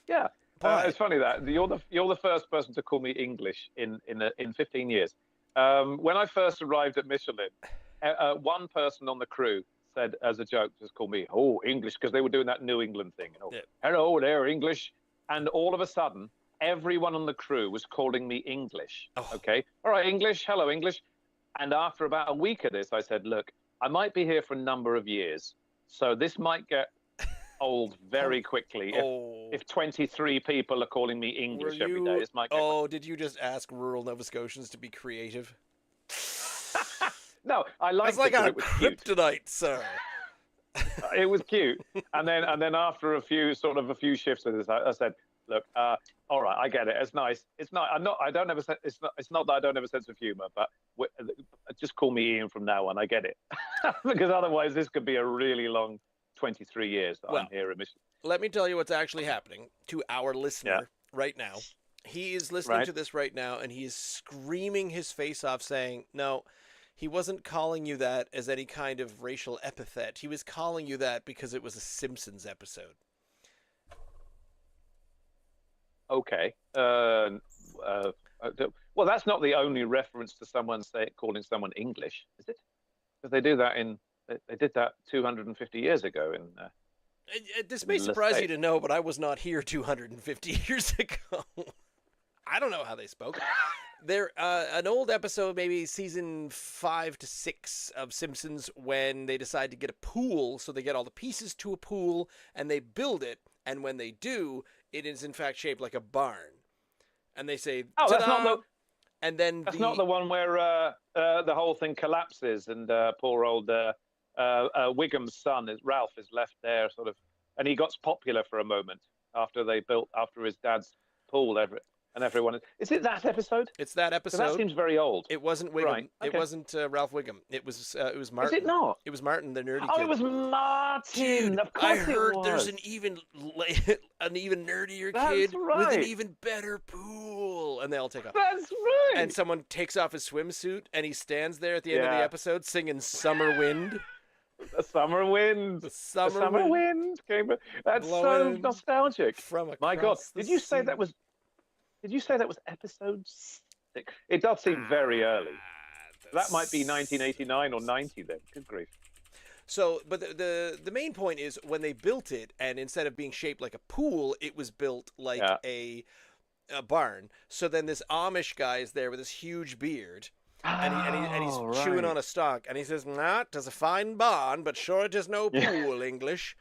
Yeah. It's funny that you're the first person to call me English in 15 years. When I first arrived at Michelin, one person on the crew said, as a joke, just call me English, because they were doing that New England thing. Hello there, English. And all of a sudden, everyone on the crew was calling me English. Okay, all right, English. Hello, English. And after about a week of this, I said, look, I might be here for a number of years, so this might get old very quickly. If 23 people are calling me English every day, this might get... did you just ask rural Nova Scotians to be creative? No, I liked it. It's like a kryptonite, sir. It was cute. And then after a few shifts of this, I said, look, all right, I get it. It's nice. It's not. I don't have a. It's not that I don't have a sense of humor, but just call me Ian from now on. I get it, because otherwise this could be a really long 23 years that I'm here at Michelin. Let me tell you what's actually happening to our listener right now. He is listening to this right now, and he is screaming his face off, saying, "No, he wasn't calling you that as any kind of racial epithet. He was calling you that because it was a Simpsons episode." Okay. Well, that's not the only reference to someone calling someone English, is it? Because they do that they did that 250 years ago in. This may surprise you to know, but I was not here 250 years ago. I don't know how they spoke. They're an old episode, maybe season 5 to 6 of Simpsons, when they decide to get a pool. So they get all the pieces to a pool and they build it. And when they do, it is in fact shaped like a barn. And they say, "Oh, that's not the." And then that's not the one where the whole thing collapses and poor old Wiggum's son, Ralph, is left there and he got popular for a moment after his dad's pool. And everyone is it that episode? It's that episode. That seems very old. It wasn't Wiggum. Right. Okay. It wasn't Ralph Wiggum. It was Martin. Is it not? It was Martin, the nerdy kid. Oh, it was Martin. Dude, of course I heard it was. There's an even nerdier kid with an even better pool, and they all take off. That's right. And someone takes off his swimsuit, and he stands there at the end of the episode singing "Summer Wind." The summer wind. The summer wind came. That's so nostalgic. My God, did you say that was episode 6? It does seem very early. That might be 1989 or 90 then. Good grief. So, but the main point is when they built it, and instead of being shaped like a pool, it was built like a barn. So then this Amish guy is there with this huge beard. And he's chewing on a stalk, and he says, "Nah, 'tis a fine barn, but sure it is no pool, English."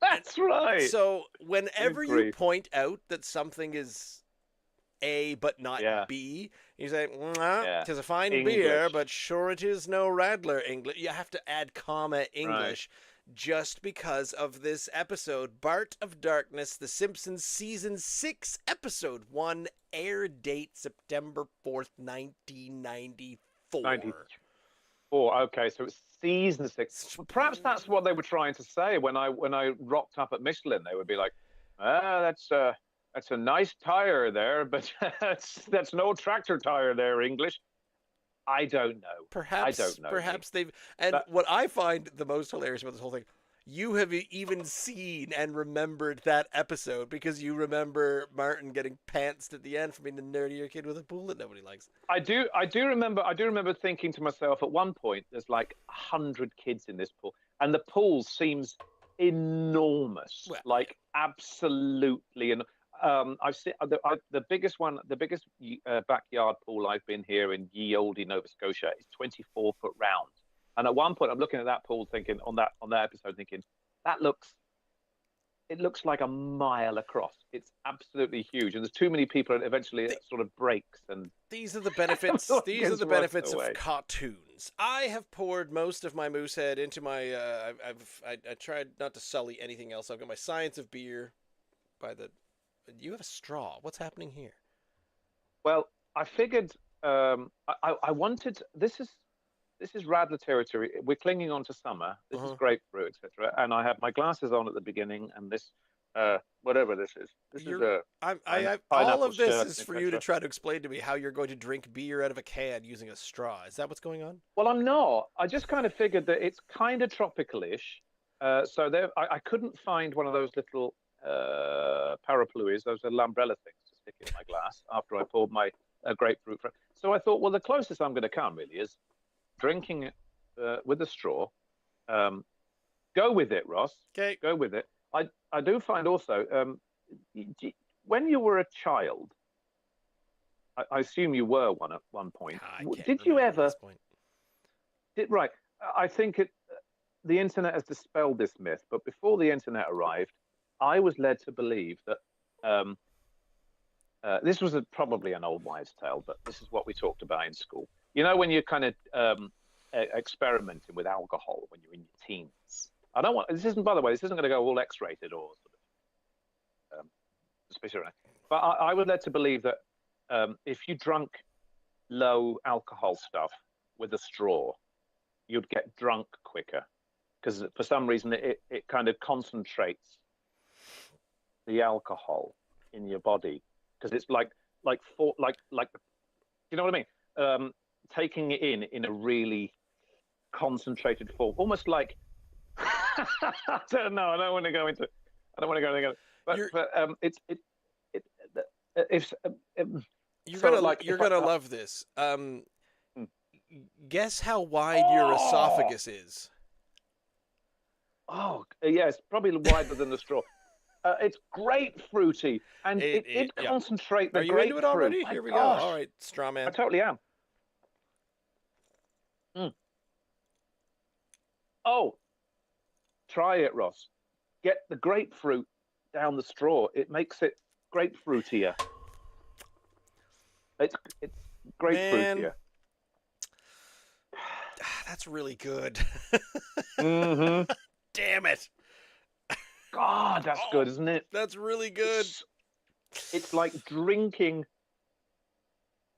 That's right. So whenever you point out that something is A but not B, you say, "Nah, 'tis a fine beer, but sure it is no Radler, English." You have to add comma English, just because of this episode. Bart of Darkness, The Simpsons Season 6, Episode 1, air date September 4th, 1994. 94. Okay, so it's season 6. Well, perhaps that's what they were trying to say when I rocked up at Michelin. They would be like, that's a nice tire there, but that's no tractor tire there, English. I don't know. Perhaps, I don't know. Perhaps they've. And what I find the most hilarious about this whole thing, you have even seen and remembered that episode because you remember Martin getting pantsed at the end for being the nerdier kid with a pool that nobody likes. I do remember thinking to myself at one point, there's like 100 kids in this pool, and the pool seems enormous, like absolutely. And I've seen the biggest one, the biggest backyard pool I've been here in ye olde Nova Scotia is 24 foot round. And at one point, I'm looking at that pool, thinking on that episode, thinking it looks like a mile across. It's absolutely huge, and there's too many people, and eventually it sort of breaks. And these are the benefits. These are the benefits of cartoons. I have poured most of my Moosehead into my. I tried not to sully anything else. I've got my Science of Beer. You have a straw. What's happening here? Well, I figured I wanted. This is Radler territory. We're clinging on to summer. This is grapefruit, etc. And I have my glasses on at the beginning, and this, whatever this is. All of this is for you to try to explain to me how you're going to drink beer out of a can using a straw. Is that what's going on? Well, I'm not. I just kind of figured that it's kind of tropical-ish. So I couldn't find one of those little parapluies, those little umbrella things to stick in my glass after I poured my grapefruit. So I thought, well, the closest I'm going to come really is drinking it with a straw. Go with it, Ross. Okay. Go with it. I do find also, when you were a child, I assume you were one at one point. Did you ever? Right. I think the internet has dispelled this myth, but before the internet arrived, I was led to believe that this was probably an old wives' tale, but this is what we talked about in school. You know, when you're kind of experimenting with alcohol when you're in your teens. This isn't going to go all X-rated or sort of suspicious. But I was led to believe that if you drunk low alcohol stuff with a straw, you'd get drunk quicker because for some reason it kind of concentrates the alcohol in your body because it's like you know what I mean? Taking it in a really concentrated form, almost like I don't know. I don't want to go into it. But you're gonna love this. Guess how wide your esophagus is. Oh, yes, probably wider than the straw. It's grapefruity, and it concentrates the grapefruit. Are you into it already? Here we go. All right, straw man. I totally am. Oh, try it, Ross. Get the grapefruit down the straw. It makes it grapefruitier. It's grapefruitier. Man. That's really good. Mm-hmm. Damn it. God, that's good, isn't it? That's really good. It's like drinking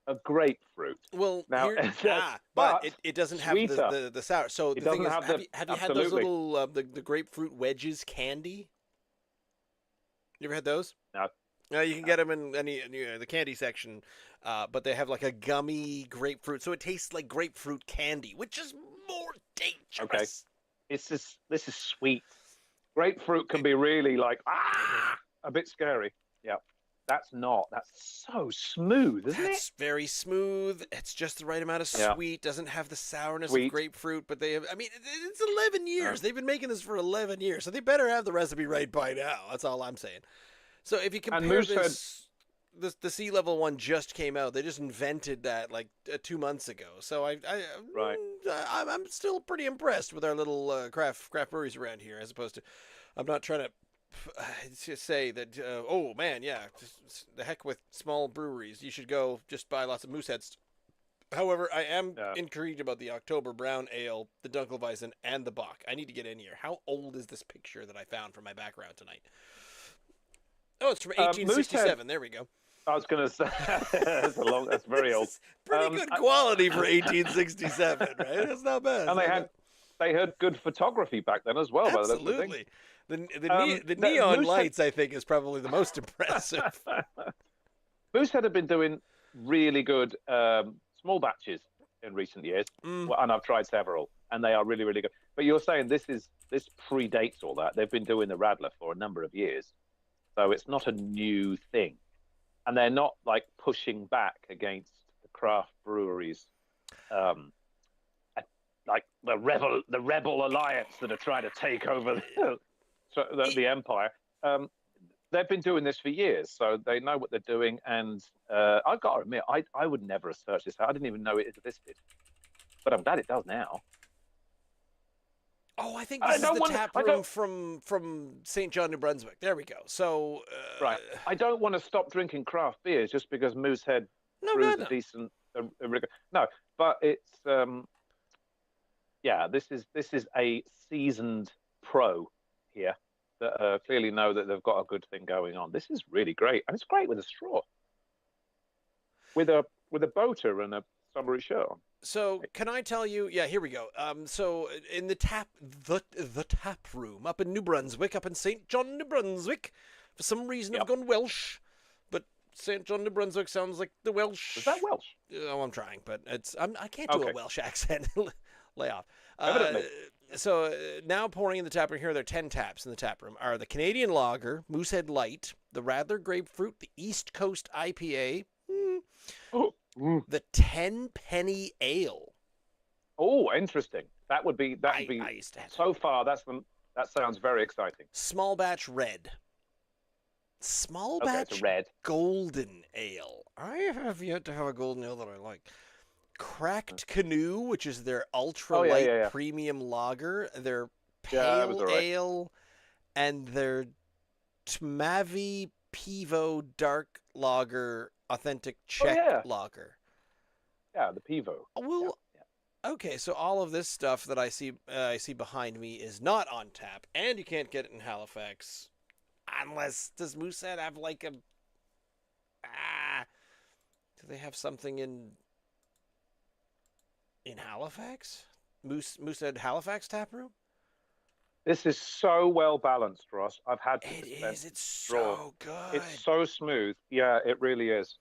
a grapefruit. Well, now, but it doesn't have sweeter. the sour. So the thing is, have you had those little the grapefruit wedges candy? You ever had those? No. You can get them in the candy section, but they have like a gummy grapefruit, so it tastes like grapefruit candy, which is more dangerous. Okay, this is sweet. Grapefruit can be really like a bit scary. Yeah. That's so smooth, isn't it? It's very smooth. It's just the right amount of sweet. Doesn't have the sourness of grapefruit, but it's 11 years. They've been making this for 11 years, so they better have the recipe right by now. That's all I'm saying. So if you compare the Sea Level one just came out. They just invented that like 2 months ago. So I'm still pretty impressed with our little craft breweries around here, as opposed to, I'm not trying to say that, oh man, yeah, just the heck with small breweries. You should go just buy lots of Mooseheads However, I am intrigued about the October Brown Ale, the Dunkelweizen, and the Bock. I need to get in here. How old is this picture that I found for my background tonight? Oh, it's from 1867. Moosehead, There we go. I was going to say that's very old. Pretty good quality for 1867, right? That's not bad. And they had good photography back then as well. Absolutely. The neon lights, I think, is probably the most impressive. Moosehead have been doing really good small batches in recent years, well, and I've tried several, and they are really, really good. But you're saying this predates all that. They've been doing the Radler for a number of years, so it's not a new thing, and they're not like pushing back against the craft breweries, like the rebel alliance that are trying to take over the empire. They've been doing this for years, so they know what they're doing. And I've got to admit, I would never have searched this out. I didn't even know it existed, but I'm glad it does now. Oh, I think this is the tap room from St. John, New Brunswick. There we go. So right, I don't want to stop drinking craft beers just because Moosehead brews a decent. No, but it's this is a seasoned pro here that clearly know that they've got a good thing going on. This is really great, and it's great with a straw, with a boater and a summery shirt on. So can I tell you? Yeah, here we go. So in the tap room up in New Brunswick, up in St. John, New Brunswick, for some reason I've gone Welsh, but St. John, New Brunswick sounds like the Welsh. Is that Welsh? Oh, I'm trying, but I can't do a Welsh accent. Lay off. Evidently. So now pouring in the tap room, here there are 10 taps in the tap room, are the Canadian Lager, Moosehead Light, the Radler Grapefruit, the East Coast IPA, the 10 Penny Ale. Oh, interesting. That would be so far. That sounds very exciting. Small batch red. Small batch red. Golden Ale. I have yet to have a golden ale that I like. Cracked Canoe, which is their ultra light premium lager, their pale ale, and their Tmavi Pivo dark lager, authentic Czech lager. Yeah, the Pivo. Well, okay, so all of this stuff that I see behind me is not on tap, and you can't get it in Halifax, unless does Moosehead have like a? Do they have something in Halifax? Moosehead Halifax tap room? This is so well balanced, Ross. I've had to It's so good. It's so smooth. Yeah, it really is.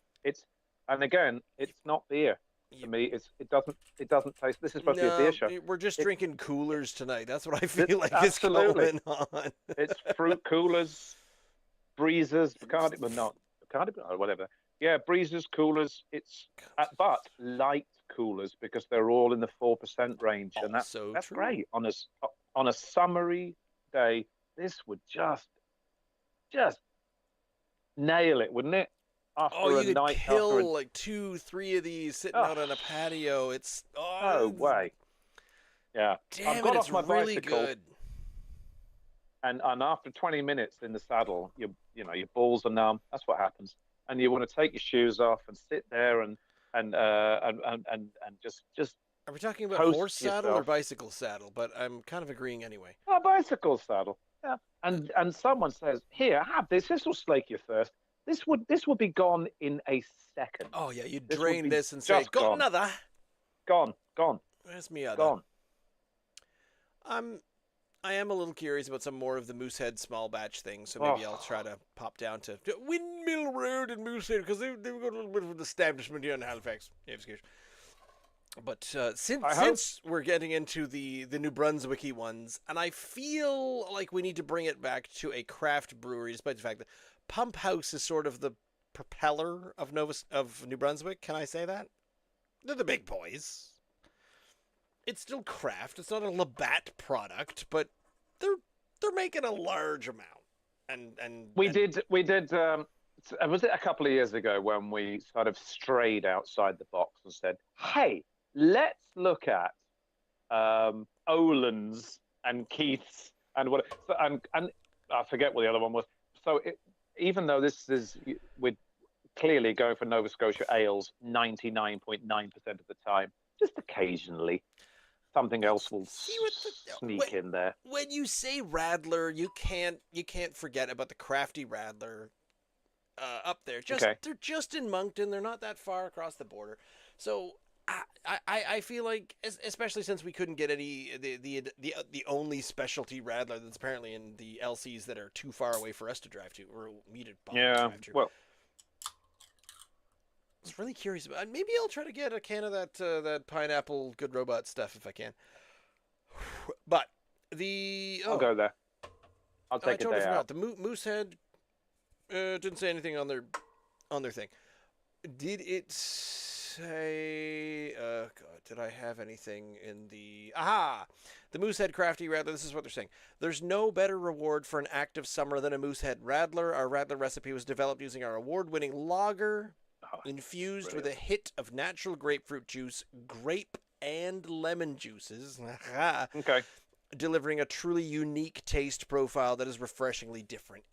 And again, it's not beer. To me, it doesn't taste. This is supposed to be a beer show. We're just drinking coolers tonight. That's what I feel like is going on. It's fruit coolers, breezers, Bacardi, but not Bacardi, or whatever. Yeah, breezers, coolers. But light coolers because they're all in the 4% range, and that's great on a summery day. This would just nail it, wouldn't it? You could kill like 2-3 of these sitting out on a patio. It's no way. Yeah, damn, I've got off my really bicycle, good. And after 20 minutes in the saddle, your balls are numb. That's what happens, and you want to take your shoes off and sit there and just. Are we talking about horse saddle or bicycle saddle? But I'm kind of agreeing anyway. A bicycle saddle. Yeah, and someone says, "Here, have this. This will slake your thirst." This would be gone in a second. Oh yeah, you drain this and say, "Got another." Gone. Where's me other? Gone. I am a little curious about some more of the Moosehead small batch things, so maybe I'll try to pop down to Windmill Road in Moosehead because they've got a little bit of an establishment here in Halifax. But since we're getting into the New Brunswicky ones, and I feel like we need to bring it back to a craft brewery, despite the fact that Pumphouse is sort of the propeller of New Brunswick. Can I say that? They're the big boys. It's still craft. It's not a Labatt product, but they're making a large amount. And we did. Was it a couple of years ago when we sort of strayed outside the box and said, "Hey, let's look at Oland's and Keith's and what and I forget what the other one was." So even though this is we're clearly going for Nova Scotia ales 99.9% of the time. Just occasionally, something else will sneak in there. When you say Radler, you can't forget about the crafty Radler up there. They're just in Moncton. They're not that far across the border. So I feel like, especially since we couldn't get any the only specialty Radler that's apparently in the LCs that are too far away for us to drive to, or me to drive to. Well, I was really curious about. Maybe I'll try to get a can of that pineapple Good Robot stuff if I can. But I'll go there. I'll take a day out. The Moosehead didn't say anything on their thing. Did it say? God, did I have anything in the? Aha! The Moosehead Crafty Radler. This is what they're saying. There's no better reward for an active summer than a Moosehead Radler. Our Radler recipe was developed using our award-winning lager, infused with a hit of natural grapefruit juice, grape and lemon juices. Okay. Delivering a truly unique taste profile that is refreshingly different.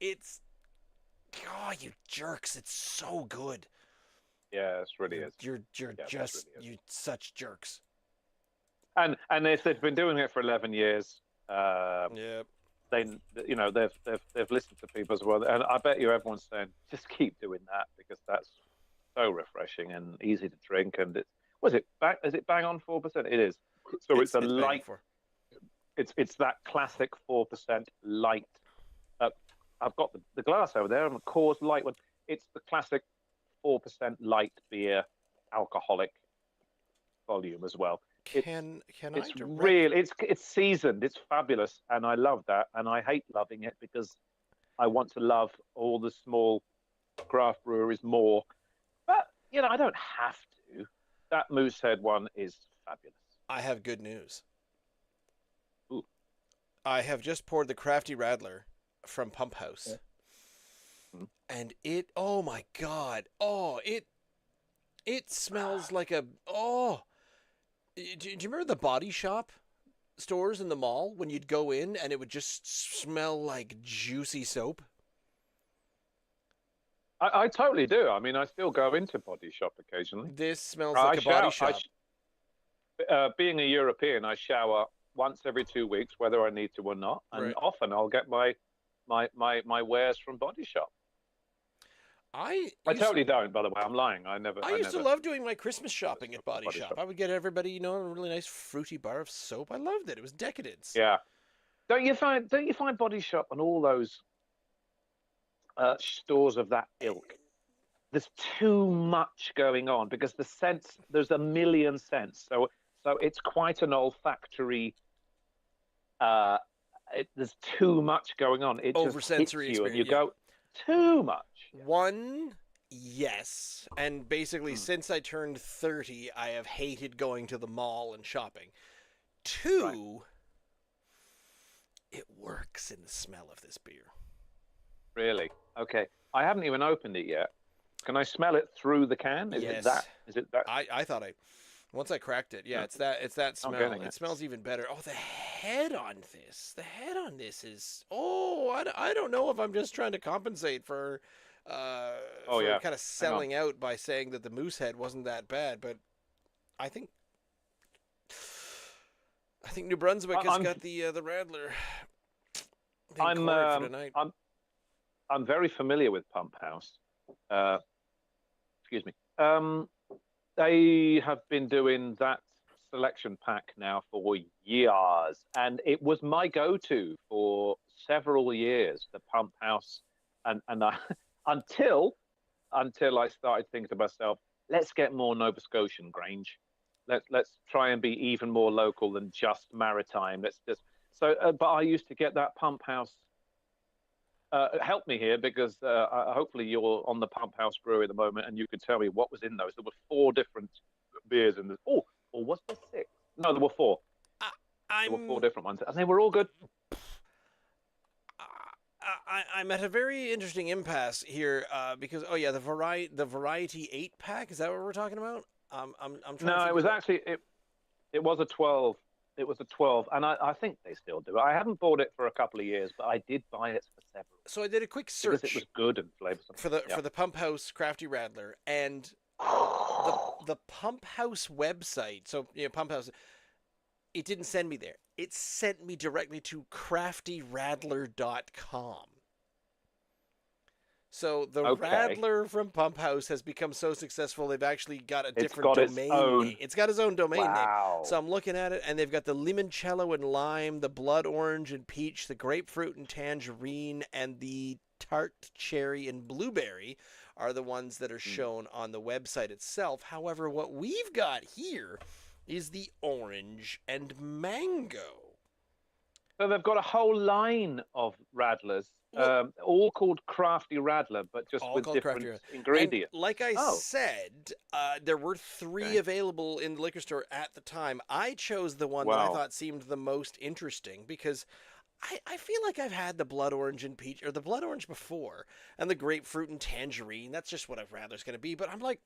Oh, you jerks! It's so good. Yeah, it really is. You're such jerks. And they've been doing it for 11 years. Yeah. They've listened to people as well, and I bet you everyone's saying just keep doing that because that's so refreshing and easy to drink. And is it bang on 4%? It is. So it's a light. It's that classic 4% light. I've got the glass over there, and the Coors Light one. It's the classic 4% light beer, alcoholic volume as well. It's seasoned. It's fabulous, and I love that. And I hate loving it because I want to love all the small craft breweries more. But I don't have to. That Moosehead one is fabulous. I have good news. Ooh. I have just poured the Crafty Radler from Pumphouse. Yeah. And oh my God. Oh, it smells like do you remember the body shop stores in the mall when you'd go in and it would just smell like juicy soap? I totally do. I mean, I still go into body shop occasionally. This smells like a body shop. Being a European, I shower once every 2 weeks, whether I need to or not. And often I'll get my wares from Body Shop. I totally don't, by the way. I'm lying. I used to love doing my Christmas shopping at Body Shop. I would get everybody, a really nice fruity bar of soap. I loved it. It was decadence. Yeah. Don't you find Body Shop and all those stores of that ilk? There's too much going on because there's a million scents. So it's quite an olfactory. There's too much going on. It over just sensory hits you, experience. and you go too much. One, yes, and basically since I turned 30, I have hated going to the mall and shopping. Two, it works in the smell of this beer. Really? Okay. I haven't even opened it yet. Can I smell it through the can? Is it that? I thought once I cracked it, it's that smell. It smells even better. Oh, the head on this. The head on this is. I don't know if I'm just trying to compensate for kind of selling out by saying that the Moosehead wasn't that bad, but I think New Brunswick has got the Radler. For tonight. I'm very familiar with Pumphouse. Excuse me. They have been doing that selection pack now for years, and it was my go-to for several years. The Pumphouse, and until I started thinking to myself, let's get more Nova Scotian Grange. Let's try and be even more local than just maritime. But I used to get that Pumphouse. Help me here because hopefully you're on the Pumphouse brewery at the moment and you could tell me what was in those. There were 4 different beers in this. Or was there 6? No, there were 4. There were 4 different ones, and they were all good. I'm at a very interesting impasse here because the variety 8-pack. Is that what we're talking about? I'm trying. No, it was actually it was a 12 It was a 12, and I think they still do. I haven't bought it for a couple of years, but I did buy it for several So I did a quick because it search was good and flavoursome. Yeah. for the Pumphouse Crafty Radler, and the Pumphouse website. So Pumphouse, it didn't send me there. It sent me directly to craftyradler.com. So the Okay. Radler from Pumphouse has become so successful, they've actually got a It's different got its domain name. own. It's got its own domain name. Wow. So I'm looking at it, and they've got the limoncello and lime, the blood orange and peach, the grapefruit and tangerine, and the tart cherry and blueberry are the ones that are shown on the website itself. However, what we've got here is the orange and mango. So they've got a whole line of Radlers, Well, all called Crafty Radler, but just all with called different Crafty Radler. And ingredients. like I Oh, said, there were three okay. available in the liquor store at the time. I chose the one that I Wow. thought seemed the most interesting because I feel like I've had the blood orange and peach, or the blood orange before, and the grapefruit and tangerine. That's just what I'd rather it's going to be. But I'm like,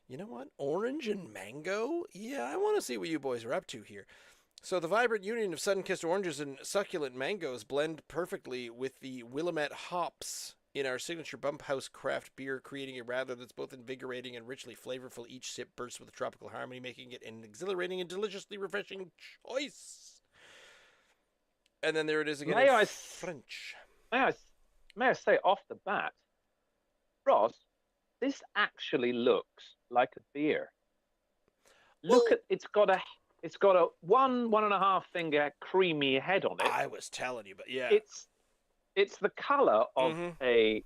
you know what? Orange and mango? Yeah, I want to see what you boys are up to here. So the vibrant union of sun-kissed oranges and succulent mangoes blend perfectly with the Willamette hops in our signature Bumphouse craft beer, creating a radler that's both invigorating and richly flavorful. Each sip bursts with a tropical harmony, making it an exhilarating and deliciously refreshing choice. And then there it is again May in I, French. may I, may I say off the bat, Ross, this actually looks like a beer. Look Well, at it's got a 1.5 finger creamy head on it. I was telling you, but yeah. It's the color of Mm-hmm.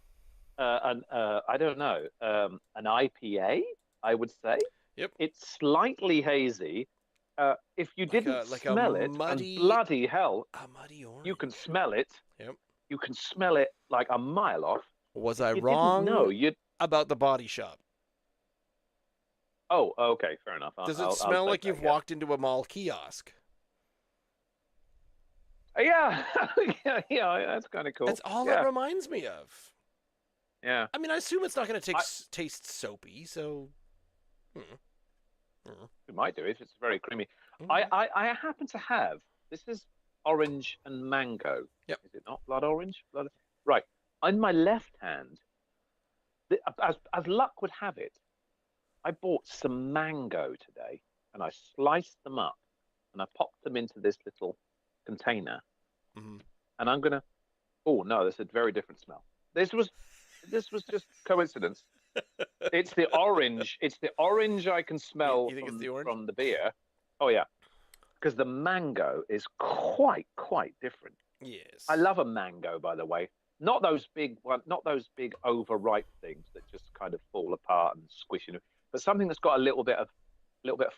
I don't know, an IPA, I would say. Yep. It's slightly hazy. If you didn't Like a smell it, and bloody hell, muddy you can orange. smell it. Yep. You can smell it like a mile off. Was If I you didn't know, wrong you'd. about the body shop? Oh, okay, fair enough. Does it I'll smell take like that. you've Yeah. walked into a mall kiosk? Yeah, yeah, that's kind of cool. That's all it Yeah, reminds me of. yeah. I mean, I assume it's not going to I, taste soapy, so. Mm, mm, we might do if it's very creamy. I, okay. I, I happen to have. This is orange and mango. Yep. Is it not blood orange? Blood. Right. On my left hand, as luck would have it, I bought some mango today, and I sliced them up, and I popped them into this little container, Mm-hmm. and I'm gonna. Oh no, there's a very different smell. This was just coincidence. It's the orange. It's the orange I can smell You think it's from the orange? from the beer. Oh yeah, because the mango is quite different. Yes. I love a mango, by the way. Not those big one, not those big overripe things that just kind of fall apart and squish in, but something that's got a little bit of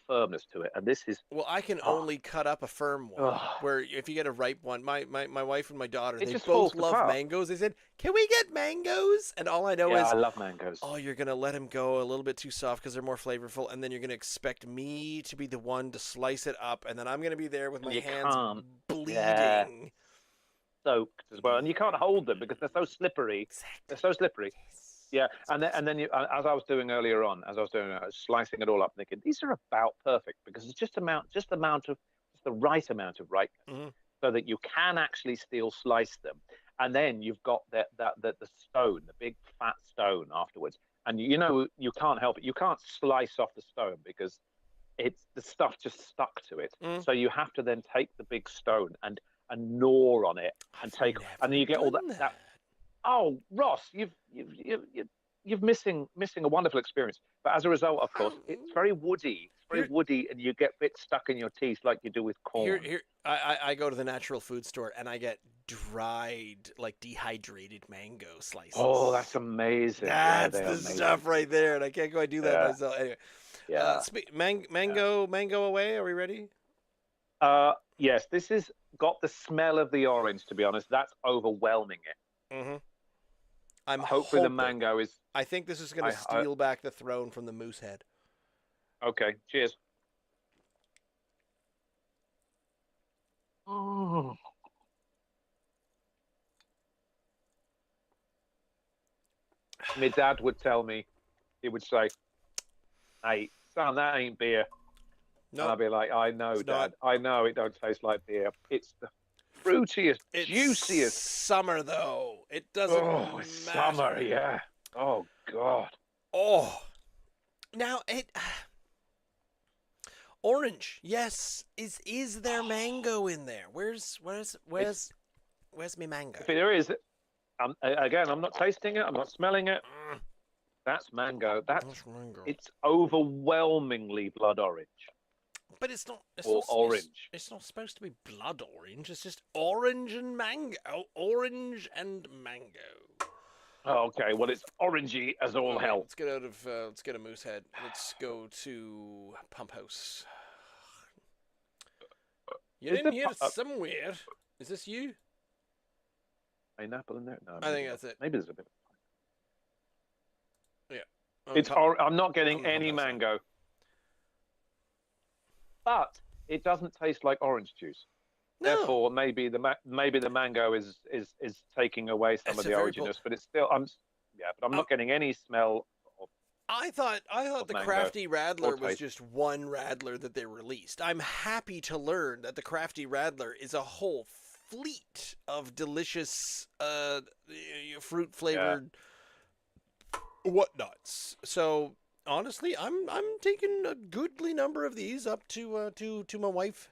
firmness to it. And this is Well, I can oh, only cut up a firm one. oh, Where if you get a ripe one, my wife and my daughter, it they just both falls love apart. mangoes. They said, "Can we get mangoes?" And all I know Yeah, I is, love mangoes. oh, you're gonna let them go a little bit too soft because they're more flavorful, and then you're gonna expect me to be the one to slice it up, and then I'm gonna be there with And my you hands can't. Yeah, bleeding. soaked as well, and you can't hold them because they're so slippery. They're Exactly. so slippery. Yes. Yeah, and then you, as I was doing earlier on, I was slicing it all up, thinking these are about perfect because it's just the right amount of ripeness, Hmm. so that you can actually still slice them, and then you've got the stone, the big fat stone afterwards, and you can't help it. You can't slice off the stone because it's the stuff just stuck to it. Mm. So you have to then take the big stone and gnaw on it and I've and then never you get all done that. that. Oh, Ross, you've missing a wonderful experience. But as a result, of course, it's very woody. It's very Here, woody, and you get bits stuck in your teeth like you do with corn. here. I go to the natural food store and I get dried, like dehydrated mango Oh, slices. that's amazing. Yeah, That's they are the amazing. stuff right there, and I can't go and do that Yeah, myself. Anyway, yeah, yeah. mango away. Are we ready? Yes, this has got the smell of the orange. To be honest, that's overwhelming it. Mm-hmm. I'm Hopefully, the hoping. mango is. I think this is going to I steal back the throne from the Moosehead. Okay. Cheers. Oh. My dad would tell me, he would say, "Hey, son, that ain't beer. No, And I'll be like, I know, it's Dad. not. I know it don't taste like beer. It's the fruitiest, It's juiciest. summer though. It doesn't Oh, it's matter. summer, yeah. Oh God. Oh, now it. Orange, yes. Is there mango in there? Where's me mango? If there is, again, I'm not tasting it. I'm not smelling it. Mm, That's mango. that's mango. It's overwhelmingly blood orange But it's not. or orange. It's not supposed to be blood orange. It's just orange and mango. Orange and mango. Oh, okay, well, it's orangey as all Okay, hell. let's get out of. Let's get a Moosehead. Let's go to Pumphouse. You're Is in the here somewhere. Is this you? Pineapple in there? No, I think maybe that's not. it. Maybe there's a bit. Yeah. I'm not getting on the any Pumphouse mango, but it doesn't taste like orange juice. No. Therefore, maybe the mango is taking away some It's of a the very oranginess, but it's still but I'm not getting any smell of I thought the mango Crafty Radler was taste. just one Radler that they released. I'm happy to learn that the Crafty Radler is a whole fleet of delicious fruit flavored whatnots. So honestly, I'm taking a goodly number of these up to my wife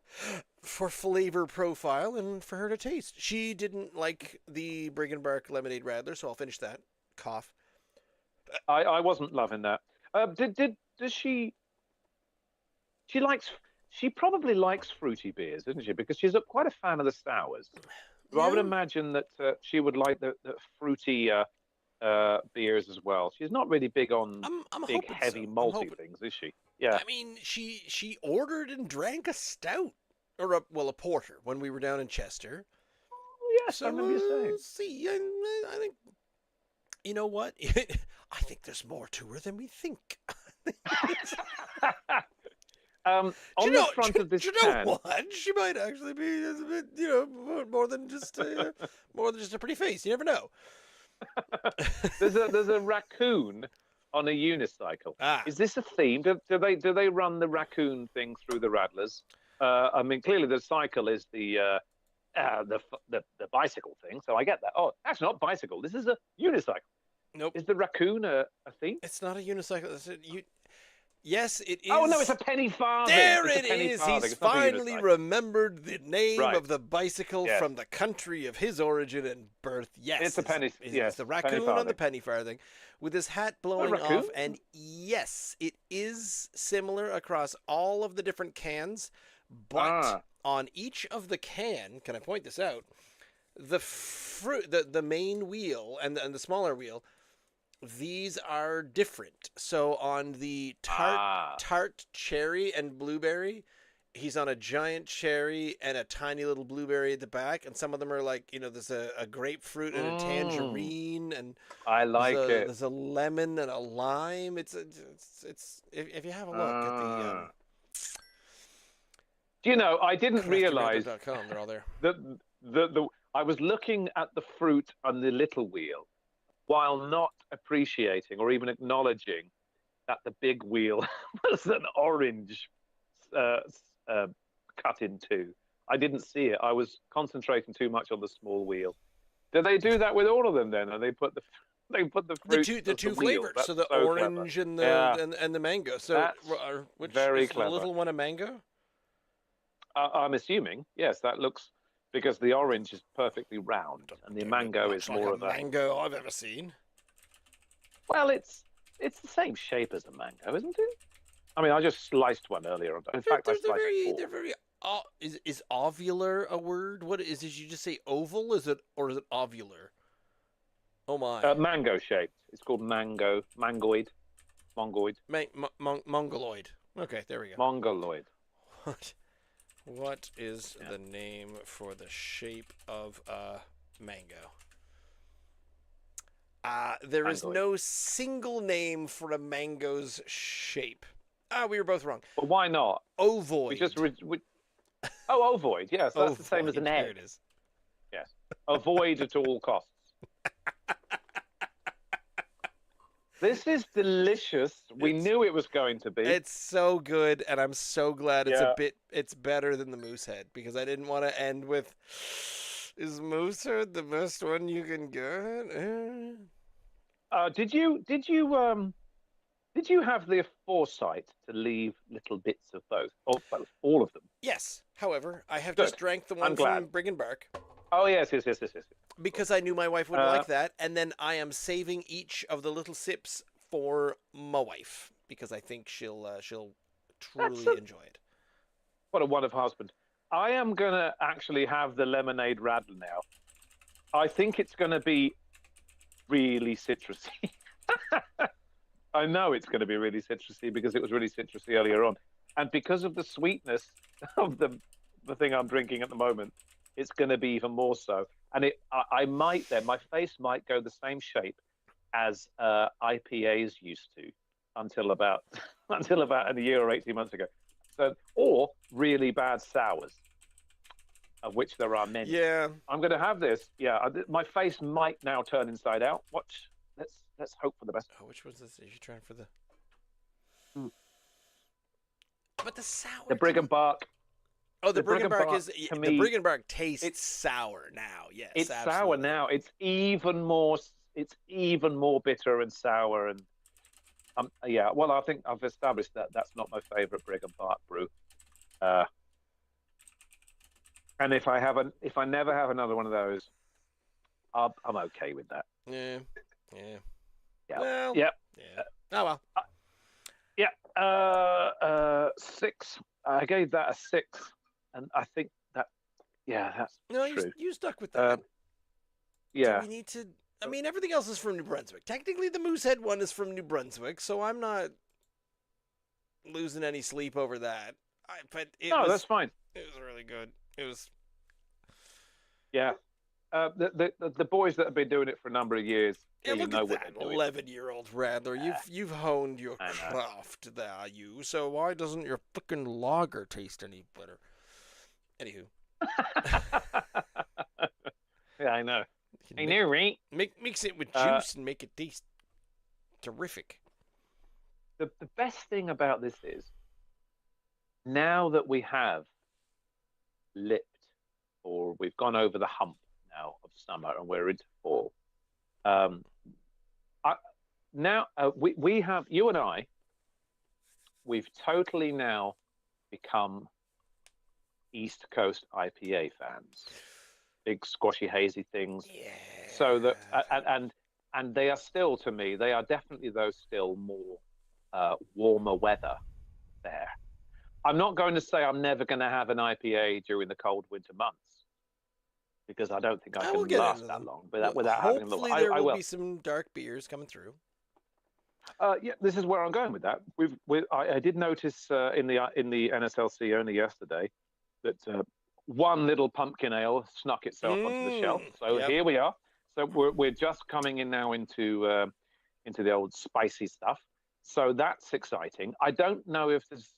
for flavor profile and for her to taste. She didn't like the Brig Barq Lemonade Radler, so I'll finish that. Cough. I wasn't loving that. Does she? She probably likes fruity beers, doesn't she? Because she's quite a fan of the sours. So I would imagine that she would like the fruity beers as well. She's not really big on I'm big, hoping heavy, so. malty things, is she? Yeah. I mean, she ordered and drank a stout or a porter when we were down in Chester. Yes, So I remember you saying. see, I think you know what? I think there's more to her than we think. On the front of this can, what? She might actually be a bit, more than just a pretty face. You never know. there's a raccoon on a unicycle. Is this a theme? Do they run the raccoon thing through the Radlers? I mean, clearly the cycle is the bicycle thing, so I get that. Oh, that's not bicycle. This is a unicycle. Nope. Is the raccoon a theme? It's not a unicycle. Yes, it is. Oh no, it's a penny farthing. There it is. He's finally remembered the name of the bicycle from the country of his origin and birth. Yes, it's a penny. It's the raccoon on the penny farthing, with his hat blowing off. And yes, it is similar across all of the different cans, but on each of the can, can I point this out? The main wheel and the smaller wheel. These are different. So on the tart cherry and blueberry, he's on a giant cherry and a tiny little blueberry at the back, and some of them are like, there's a grapefruit and a tangerine, and I like it. There's a lemon and a lime. It's if you have a look at the I didn't realize they're all there. I was looking at the fruit on the little wheel, while not appreciating or even acknowledging that the big wheel was an orange cut in two. I didn't see it. I was concentrating too much on the small wheel. Do they do that with all of them then? And they put the fruit the two flavors, so the orange clever. and the mango. So which very is clever. The little one a mango? I'm assuming yes. That looks. Because the orange is perfectly round, and the mango is more of a mango I've ever seen. Well, it's the same shape as a mango, isn't it? I mean, I just sliced one earlier. In fact, I sliced four. They're very. Is ovular a word? What is? Did you just say oval? Is it ovular? Oh my! Mango shaped. It's called mangoid. Mongoloid. Okay, there we go. Mongoloid. What is the name for the shape of a mango? There is no single name for a mango's shape. We were both wrong. But why not? Ovoid. Ovoid. Yes, that's the same as an egg. There it is. Yes. Avoid at all costs. This is delicious. We knew it was going to be. It's so good, and I'm so glad Yeah. it's better than the Moosehead, because I didn't want to end with, is Moosehead the best one you can get? Did you have the foresight to leave little bits of both, or both, all of them? Yes. However, I have Good. just drank the I'm one glad. from Brig Barq Oh yes. because I knew my wife would like that, and then I am saving each of the little sips for my wife because I think she'll truly enjoy it. What a wonderful husband. I am gonna actually have the Lemonade Radler now. I think it's gonna be really citrusy. I know it's going to be really citrusy because it was really citrusy earlier on, and because of the sweetness of the thing I'm drinking at the moment, it's going to be even more so. And I might then, my face might go the same shape as IPAs used to until about a year or 18 months ago. So, or really bad sours, of which there are many. Yeah. I'm going to have this. Yeah, my face might now turn inside out. Watch. Let's hope for the best. Oh, which was this? Are you trying for the? Mm. But the sour. The Brig Barq. Oh, the Brig Barq is to the me, Brig Barq tastes sour now. Yes, it's absolutely. sour now. It's even more. It's even more bitter and sour. And yeah. Well, I think I've established that that's not my favorite Brig Barq brew. And if I never have another one of those, I'm okay with that. Yeah. Yeah. Well. Yeah. Yeah. Oh well. Yeah. 6. I gave that a 6, and I think that. Yeah, that's true. You stuck with that. Yeah. Do we need to? I mean, everything else is from New Brunswick. Technically, the Moosehead one is from New Brunswick, so I'm not losing any sleep over that. But that's fine. It was really good. It was. Yeah. The boys that have been doing it for a number of years really know what they're doing. 11-year-old Radler, you've honed your craft there, you. So why doesn't your fucking lager taste any better? Anywho. Yeah, I know. I know, right? Mix it with juice and make it taste terrific. The best thing about this is, now that we have lipped, or we've gone over the hump now of summer and we're into fall, we have, you and I, we've totally now become East Coast IPA fans. Big squashy hazy things. Yeah. So that and they are still, to me, they are definitely those still more warmer weather there. I'm not going to say I'm never going to have an IPA during the cold winter months, because I don't think I can last that long without having a little. Hopefully there will be some dark beers coming through. Yeah, this is where I'm going with that. I did notice in the NSLC only yesterday that one little pumpkin ale snuck itself onto the shelf. So Here we are. So we're just coming in now into the old spicy stuff. So that's exciting. I don't know if there's.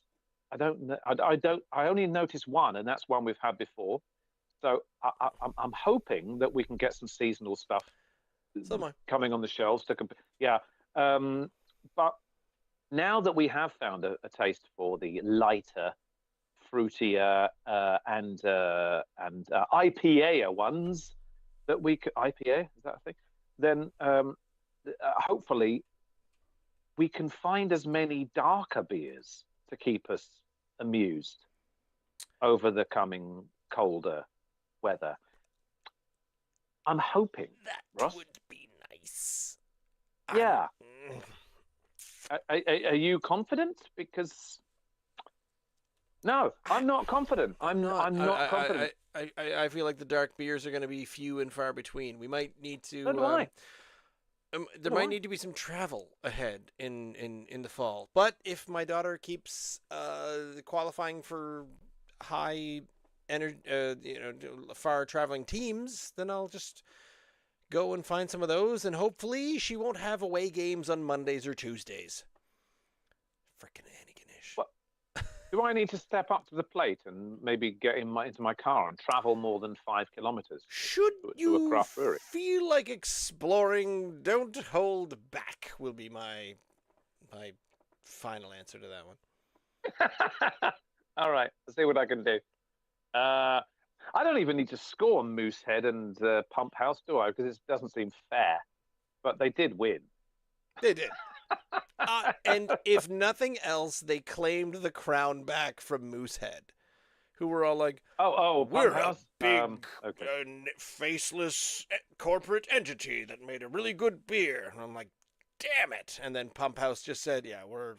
I don't know. I only noticed one, and that's one we've had before. So I'm hoping that we can get some seasonal stuff coming on the shelves to compare. Yeah. But now that we have found a taste for the lighter, fruitier, and IPA ones that we could, IPA, is that a thing? Then hopefully we can find as many darker beers to keep us amused over the coming colder weather. I'm hoping that would be nice. Yeah. Are you confident? Because no, I'm not confident. I'm not confident. I feel like the dark beers are going to be few and far between. We might need to. So do I. There might need to be some travel ahead in the fall. But if my daughter keeps qualifying for high far traveling teams, then I'll just go and find some of those, and hopefully she won't have away games on Mondays or Tuesdays. Frickin' Anakin-ish. Do I need to step up to the plate and maybe get into my car and travel more than 5 kilometers Should to a you craft brewery? feel like exploring, don't hold back, will be my final answer to that one. All right, let's see what I can do. I don't even need to score Moosehead and Pumphouse, do I? Because it doesn't seem fair. But they did win. They did. And if nothing else, they claimed the crown back from Moosehead, who were all like, we're Pumphouse? a big, faceless corporate entity that made a really good beer. And I'm like, damn it. And then Pumphouse just said, yeah, we're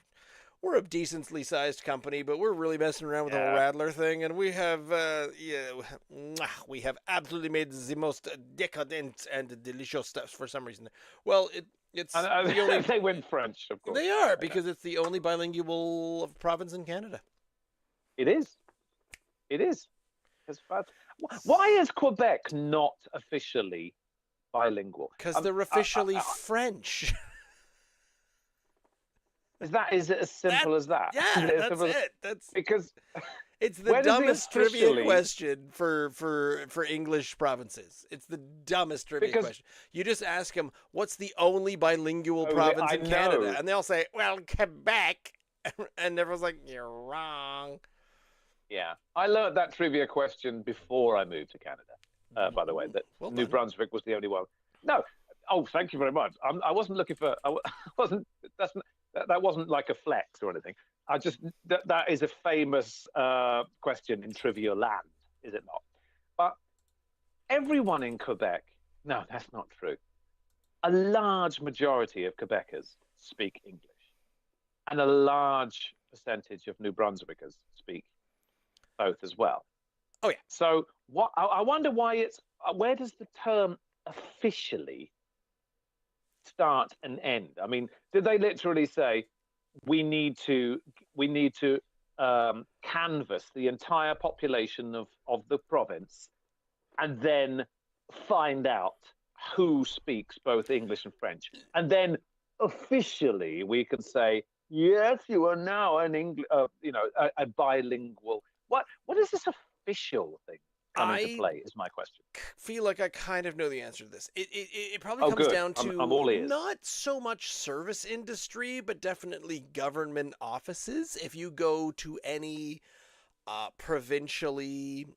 a decently sized company, but we're really messing around with the whole Radler thing, and we have absolutely made the most decadent and delicious stuff for some reason. Well, it's the only... They win French, of course. They are, because it's the only bilingual province in Canada. It is. It is. Why is Quebec not officially bilingual? Because they're officially French. Is it as simple as that? Yeah, that's it. That's because it's the dumbest trivia question for English provinces. It's the dumbest trivia question. You just ask them, what's the only bilingual province in Canada? And they'll say, well, Quebec. And everyone's like, you're wrong. Yeah. I learned that trivia question before I moved to Canada, by the way, that New Brunswick was the only one. No. Oh, thank you very much. I wasn't looking for... That wasn't like a flex or anything. That is a famous question in trivia land, is it not? But everyone in Quebec, no, that's not true. A large majority of Quebecers speak English, and a large percentage of New Brunswickers speak both as well. Oh yeah. So I wonder why where does the term officially start and end? I mean, did they literally say we need to canvass the entire population of the province and then find out who speaks both English and French, and then officially we can say, yes, you are now a bilingual. What is this official thing coming to play is my question. Feel like I kind of know the answer to this. It probably comes down to I'm all ears. Not so much service industry, but definitely government offices. If you go to any provincially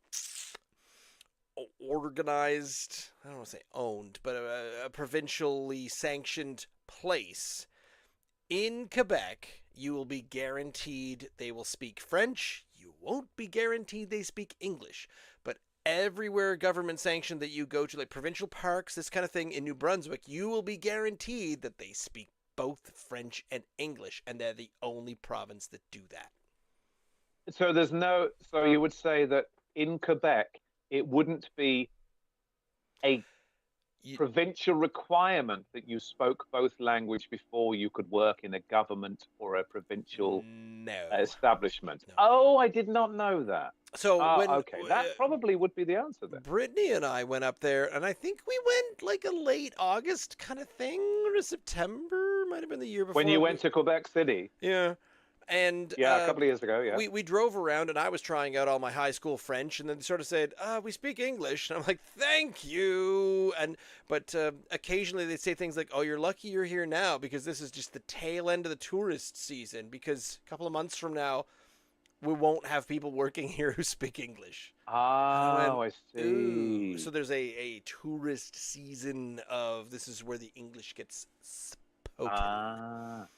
organized, I don't want to say owned, but a provincially sanctioned place in Quebec, you will be guaranteed they will speak French. You won't be guaranteed they speak English. But everywhere government sanctioned that you go to, like provincial parks, this kind of thing in New Brunswick, you will be guaranteed that they speak both French and English, and they're the only province that do that. So you would say that in Quebec, it wouldn't be a provincial requirement that you spoke both language before you could work in a government or a provincial establishment. No. Oh, I did not know that. So that probably would be the answer then. Brittany and I went up there, and I think we went like a late August kind of thing, or September, might have been the year before. When you went to Quebec City. Yeah. And a couple of years ago, yeah. We drove around, and I was trying out all my high school French, and then they sort of said, we speak English. And I'm like, thank you. But occasionally they'd say things like, oh, you're lucky you're here now, because this is just the tail end of the tourist season, because a couple of months from now, we won't have people working here who speak English. Oh, I see. Ooh. So there's a tourist season of this is where the English gets spoken.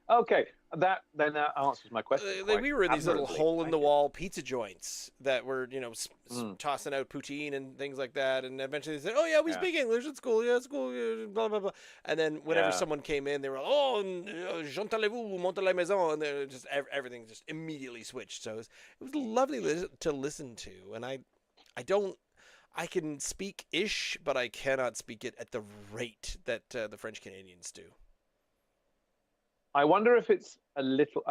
Okay, that answers my question. We were in these little hole-in-the-wall pizza joints that were, tossing out poutine and things like that. And eventually they said, "Oh yeah, we speak English. It's cool. Yeah, it's cool. Blah blah blah." And then whenever someone came in, they were like, "Oh, j'entendez-vous, montez la maison," and just everything just immediately switched. So it was lovely to listen to. And I can speak ish, but I cannot speak it at the rate that the French Canadians do. I wonder if it's a little...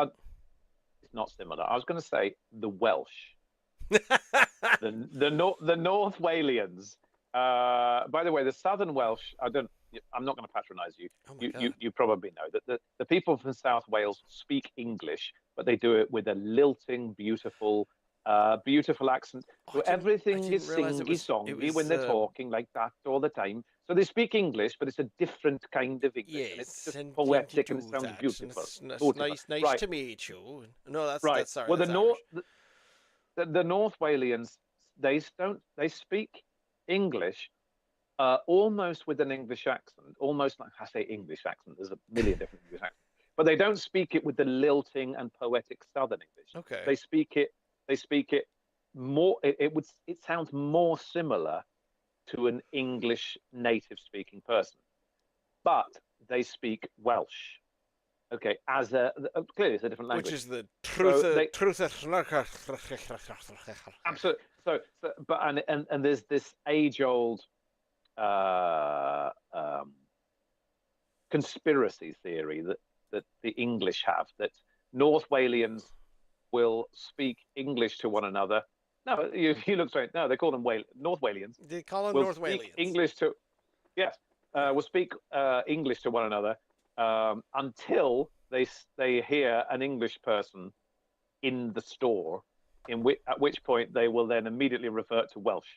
it's not similar. I was going to say the Welsh. the North Walians. By the way, the Southern Welsh, I'm not going to patronize you. Oh my God. You probably know that the people from South Wales speak English, but they do it with a lilting, beautiful accent. So I everything is didn't realize it singy-songy was when they're talking like that all the time. So they speak English, but it's a different kind of English, and it's yes, just and you poetic and it do sounds that, and beautiful. it's Beautiful. nice Right, to meet you. No, right. that's sorry, Well, that's Irish. the North Walians, they speak English almost with an English accent, almost like I say English accent. There's a million different English accents, but they don't speak it with the lilting and poetic Southern English. Okay. They speak it. They speak it more. It sounds more similar to an English native speaking person, but they speak Welsh. Okay, as clearly it's a different Which language. is the So truth. they absolutely. So but and there's this age old uh, um, conspiracy theory that the English have, that North Walians will speak English to one another. No, you look straight. No, they call them North Walians. They call them Will North speak Walians. English to yes, will speak English to one another until they hear an English person in the store, at which point they will then immediately revert to Welsh,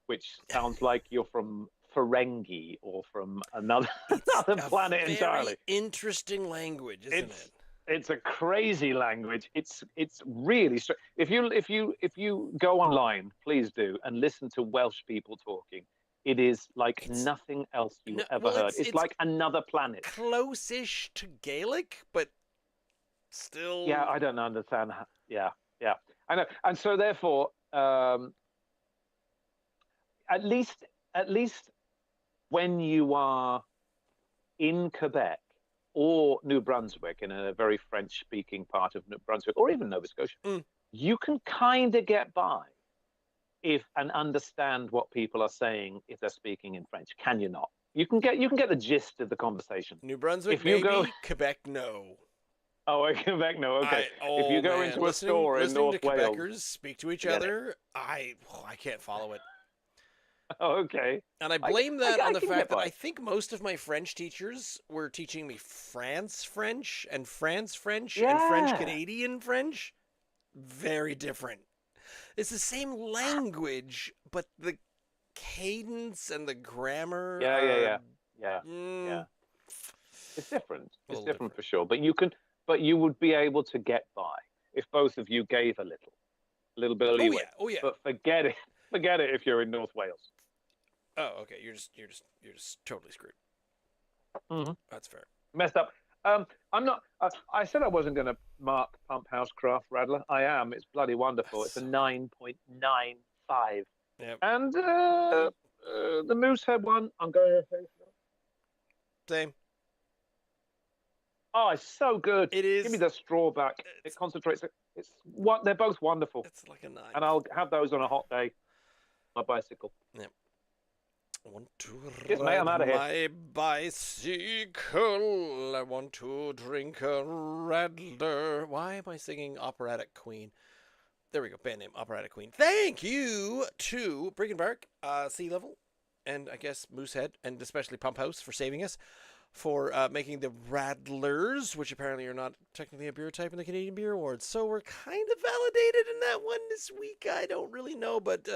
which sounds like you're from Ferengi or from another another planet entirely. Interesting language, isn't it? It's a crazy language. It's really if you go online, please do, and listen to Welsh people talking. It is like nothing else you ever heard. It's like another planet. Close-ish to Gaelic, but still. Yeah, I don't understand. Yeah, I know. And so therefore, at least when you are in Quebec or New Brunswick, in a very French-speaking part of New Brunswick, or even Nova Scotia, you can kind of get by and understand what people are saying if they're speaking in French. Can you not? You can get the gist of the conversation. New Brunswick, if you maybe. Go, Quebec, no. Oh, Quebec, no. Okay. If you go into a store in North to Wales, Quebecers speak to each other, I can't follow it. Okay. And I blame that on the fact that I think most of my French teachers were teaching me France French and France French and French Canadian French. Very different. It's the same language, but the cadence and the grammar. Yeah. It's different. It's different for sure. But you would be able to get by if both of you gave a little bit of leeway. Oh yeah. But forget it if you're in North Wales. Oh, okay. You're just totally screwed. Mm-hmm. That's fair. Messed up. I'm not. I said I wasn't going to mark Pumphouse Craft Radler. I am. It's bloody wonderful. It's a 9.95. Yep. And the Moosehead one, I'm going to say same. Oh, it's so good. It is. Give me the straw back. It concentrates. It's what they're both wonderful. It's like a 9. And I'll have those on a hot day. My bicycle. Yep. I want to ride my bicycle. I want to drink a Radler. Why am I singing Operatic Queen? There we go. Band name, Operatic Queen. Thank you to Brig Barq, Sea Level, and I guess Moosehead, and especially Pumphouse for saving us, for making the Radlers, which apparently are not technically a beer type in the Canadian Beer Awards. So we're kind of validated in that one this week. I don't really know, but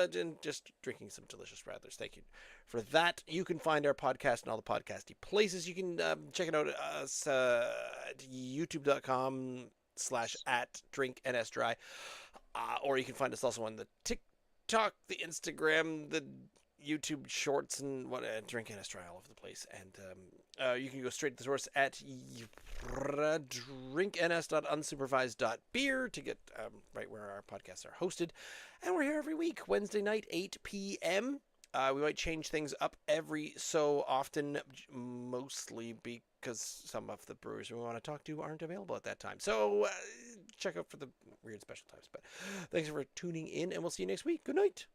just drinking some delicious Radlers. Thank you for that. You can find our podcast in all the podcasty places. You can check it out at us at youtube.com/@drinknsdry. Or you can find us also on the TikTok, the Instagram, the YouTube shorts, and Drink NSDry all over the place. And you can go straight to the source at drinkns.unsupervised.beer to get right where our podcasts are hosted. And we're here every week, Wednesday night, 8 p.m. We might change things up every so often, mostly because some of the brewers we want to talk to aren't available at that time. So check out for the weird special times. But thanks for tuning in, and we'll see you next week. Good night.